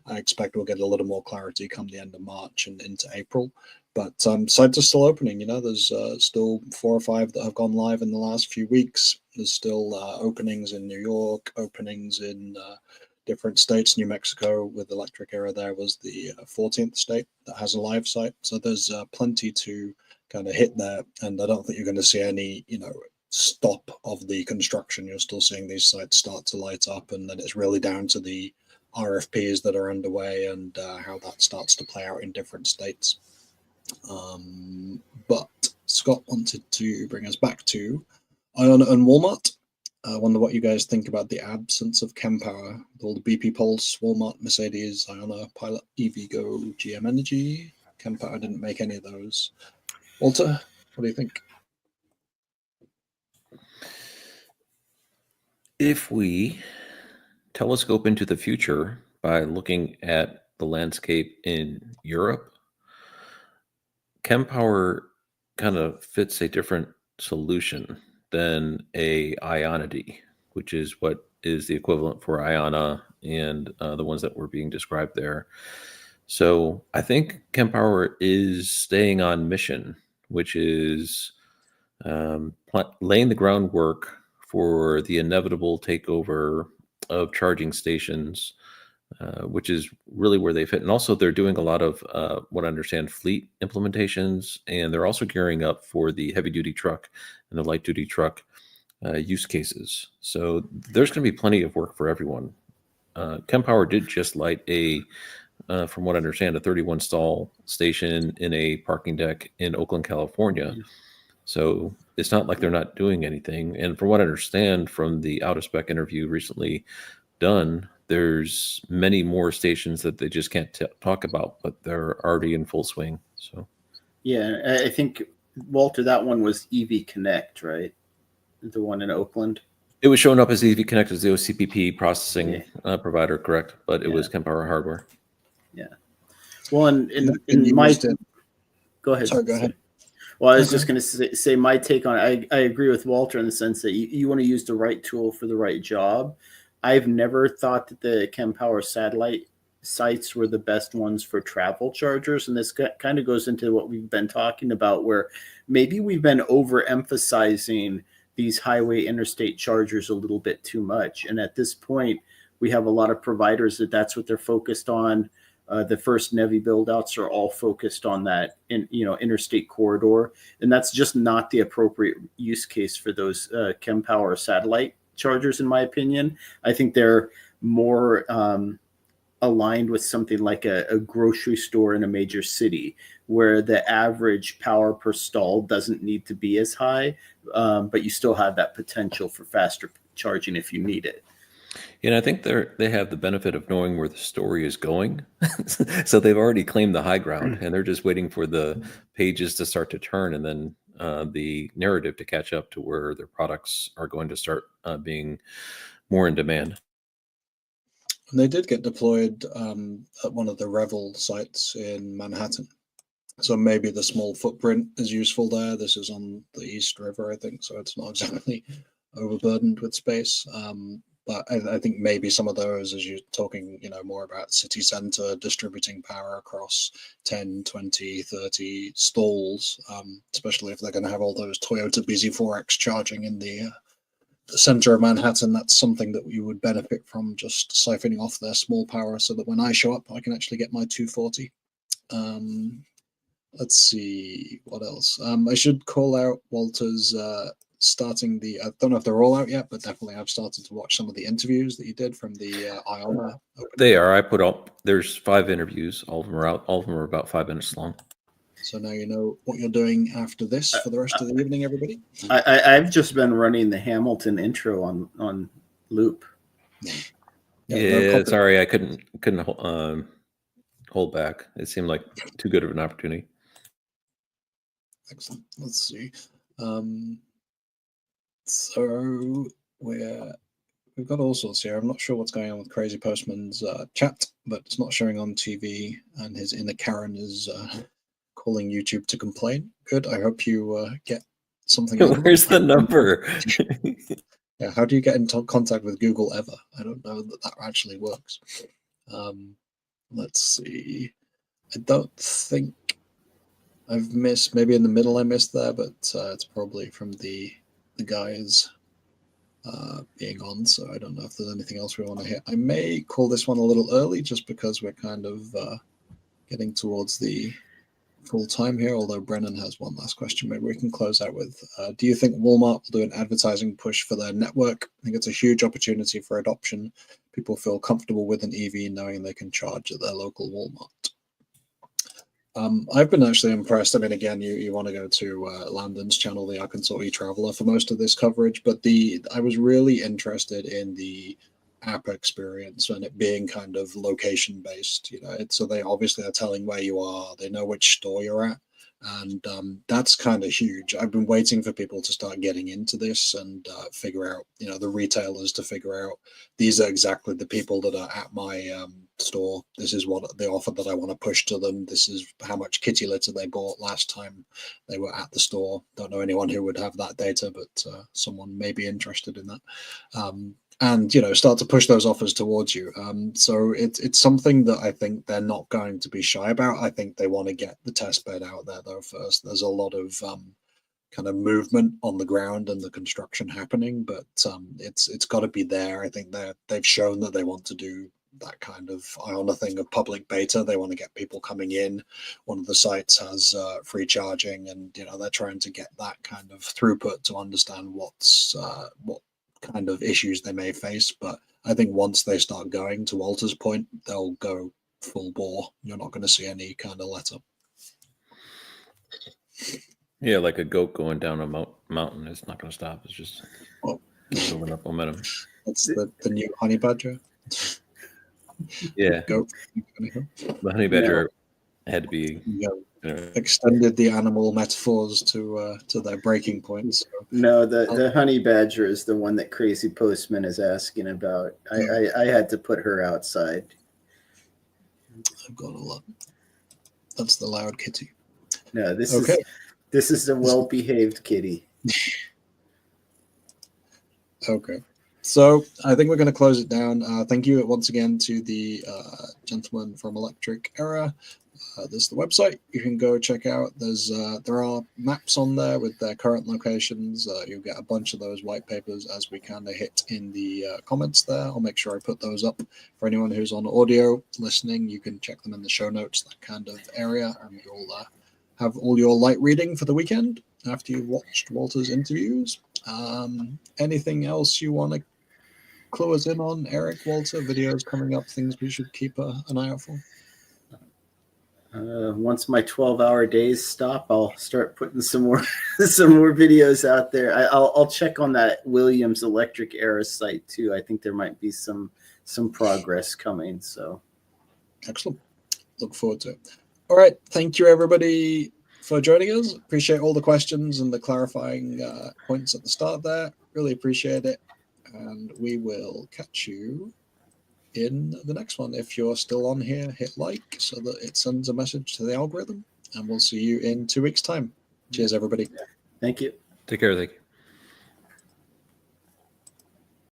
I expect we'll get a little more clarity come the end of March and into April. But sites are still opening. There's still 4 or 5 that have gone live in the last few weeks. There's still openings in New York, openings in different states. New Mexico with Electric Era there was the 14th state that has a live site. So there's plenty to kind of hit there, and I don't think you're going to see any, stop of the construction. You're still seeing these sites start to light up, and then it's really down to the RFPs that are underway and how that starts to play out in different states. But Scott wanted to bring us back to iONNA and Walmart. I wonder what you guys think about the absence of Kempower, all the BP Pulse, Walmart, Mercedes, iONNA, Pilot, EVgo, GM Energy. Kempower didn't make any of those. Walter, what do you think? If we telescope into the future by looking at the landscape in Europe, Kempower kind of fits a different solution than a iONNA, which is what is the equivalent for iONNA and the ones that were being described there. So I think Kempower is staying on mission, which is laying the groundwork for the inevitable takeover of charging stations, which is really where they fit. And also they're doing a lot of what I understand fleet implementations, and they're also gearing up for the heavy duty truck and the light duty truck use cases. So there's going to be plenty of work for everyone. Kempower did just light from what I understand, a 31 stall station in a parking deck in Oakland, California. So it's not like they're not doing anything. And from what I understand from the out of spec interview recently done, there's many more stations that they just can't talk about, but they're already in full swing. So, yeah, I think, Walter, that one was EV Connect, right? The one in Oakland. It was showing up as EV Connect as the OCPP processing provider, correct? But it was Kempower hardware. Yeah. Well, in my... Go ahead. Sorry, go ahead. Well, I was just going to say my take on it. I agree with Walter in the sense that you want to use the right tool for the right job. I've never thought that the Kempower satellite sites were the best ones for travel chargers. And this kind of goes into what we've been talking about, where maybe we've been overemphasizing these highway interstate chargers a little bit too much. And at this point, we have a lot of providers that's what they're focused on. The first NEVI buildouts are all focused on that interstate corridor, and that's just not the appropriate use case for those Kempower satellite chargers, in my opinion. I think they're more aligned with something like a grocery store in a major city, where the average power per stall doesn't need to be as high, but you still have that potential for faster charging if you need it. And I think they have the benefit of knowing where the story is going. So they've already claimed the high ground, and they're just waiting for the pages to start to turn, and then the narrative to catch up to where their products are going to start being more in demand. And they did get deployed at one of the Revel sites in Manhattan. So maybe the small footprint is useful there. This is on the East River, I think, so it's not exactly overburdened with space. But I think maybe some of those, as you're talking, more about city center, distributing power across 10, 20, 30 stalls, especially if they're going to have all those Toyota BZ4X charging in the center of Manhattan, that's something that you would benefit from, just siphoning off their small power so that when I show up, I can actually get my 240. let's see what else. I should call out Walter's starting the. I don't know if they're all out yet, but definitely I've started to watch some of the interviews that you did from the iONNA. They are. I put all. There's 5 interviews. All of them are out. All of them are about 5 minutes long. So now you know what you're doing after this for the rest of the evening, everybody. I've just been running the Hamilton intro on loop. Yeah, sorry, I couldn't hold back. It seemed like too good of an opportunity. Excellent. Let's see. So we've got all sorts here. I'm not sure what's going on with Crazy Postman's chat, but it's not showing on TV, and his inner Karen is calling YouTube to complain. Good. I hope you get something. Where's the number? Yeah, how do you get in contact with Google ever? I don't know that actually works. Let's see. I don't think I've missed. Maybe in the middle I missed there, but it's probably from the guys being on. So I don't know if there's anything else we want to hit. I may call this one a little early just because we're kind of getting towards the full time here, although Brennan has one last question maybe we can close out with. Do you think Walmart will do an advertising push for their network? I think it's a huge opportunity for adoption. People feel comfortable with an EV knowing they can charge at their local Walmart. I've been actually impressed. I mean, again, you want to go to Landon's channel, the Arkansas e-Traveler, for most of this coverage, but I was really interested in the app experience and it being kind of location based. You know, so they obviously are telling where you are, they know which store you're at, and that's kind of huge. I've been waiting for people to start getting into this and figure out, you know, the retailers to figure out these are exactly the people that are at my store. This is what the offer that I want to push to them. This is how much kitty litter they bought last time they were at the store. Don't know anyone who would have that data, but someone may be interested in that. And, you know, start to push those offers towards you. So it's something that I think they're not going to be shy about. I think they want to get the test bed out there, though, first. There's a lot of kind of movement on the ground and the construction happening, but it's got to be there. I think they've shown that they want to do that kind of iONNA thing of public beta. They want to get people coming in. One of the sites has free charging, and, you know, they're trying to get that kind of throughput to understand what kind of issues they may face. But I think once they start going, to Walter's point, they'll go full bore. You're not going to see any kind of let up. Yeah, like a goat going down a mountain. It's not going to stop. It's just building up momentum. That's the new honey badger. Yeah, Goat. the honey badger had to be extended the animal metaphors to their breaking points. So. No, the honey badger is the one that Crazy Postman is asking about. I had to put her outside. I've got a lot. That's the loud kitty. No, this is a well-behaved kitty. Okay. So I think we're going to close it down. Thank you once again to the gentleman from Electric Era. There's the website you can go check out. There are maps on there with their current locations. You'll get a bunch of those white papers as we kind of hit in the comments there. I'll make sure I put those up for anyone who's on audio listening. You can check them in the show notes, that kind of area, and you'll have all your light reading for the weekend after you've watched Walter's interviews. Anything else you want to clue us in on, Eric, Walter? Videos coming up, things we should keep an eye out for? Once my 12-hour days stop, I'll start putting some more videos out there. I'll check on that Williams Electric Era site too. I think there might be some progress coming. So excellent. Look forward to it. All right. Thank you, everybody, for joining us. Appreciate all the questions and the clarifying points at the start there. Really appreciate it. And we will catch you in the next one. If you're still on here, hit like so that it sends a message to the algorithm, and we'll see you in 2 weeks' time. Cheers, everybody. Thank you. Take care. Thank you.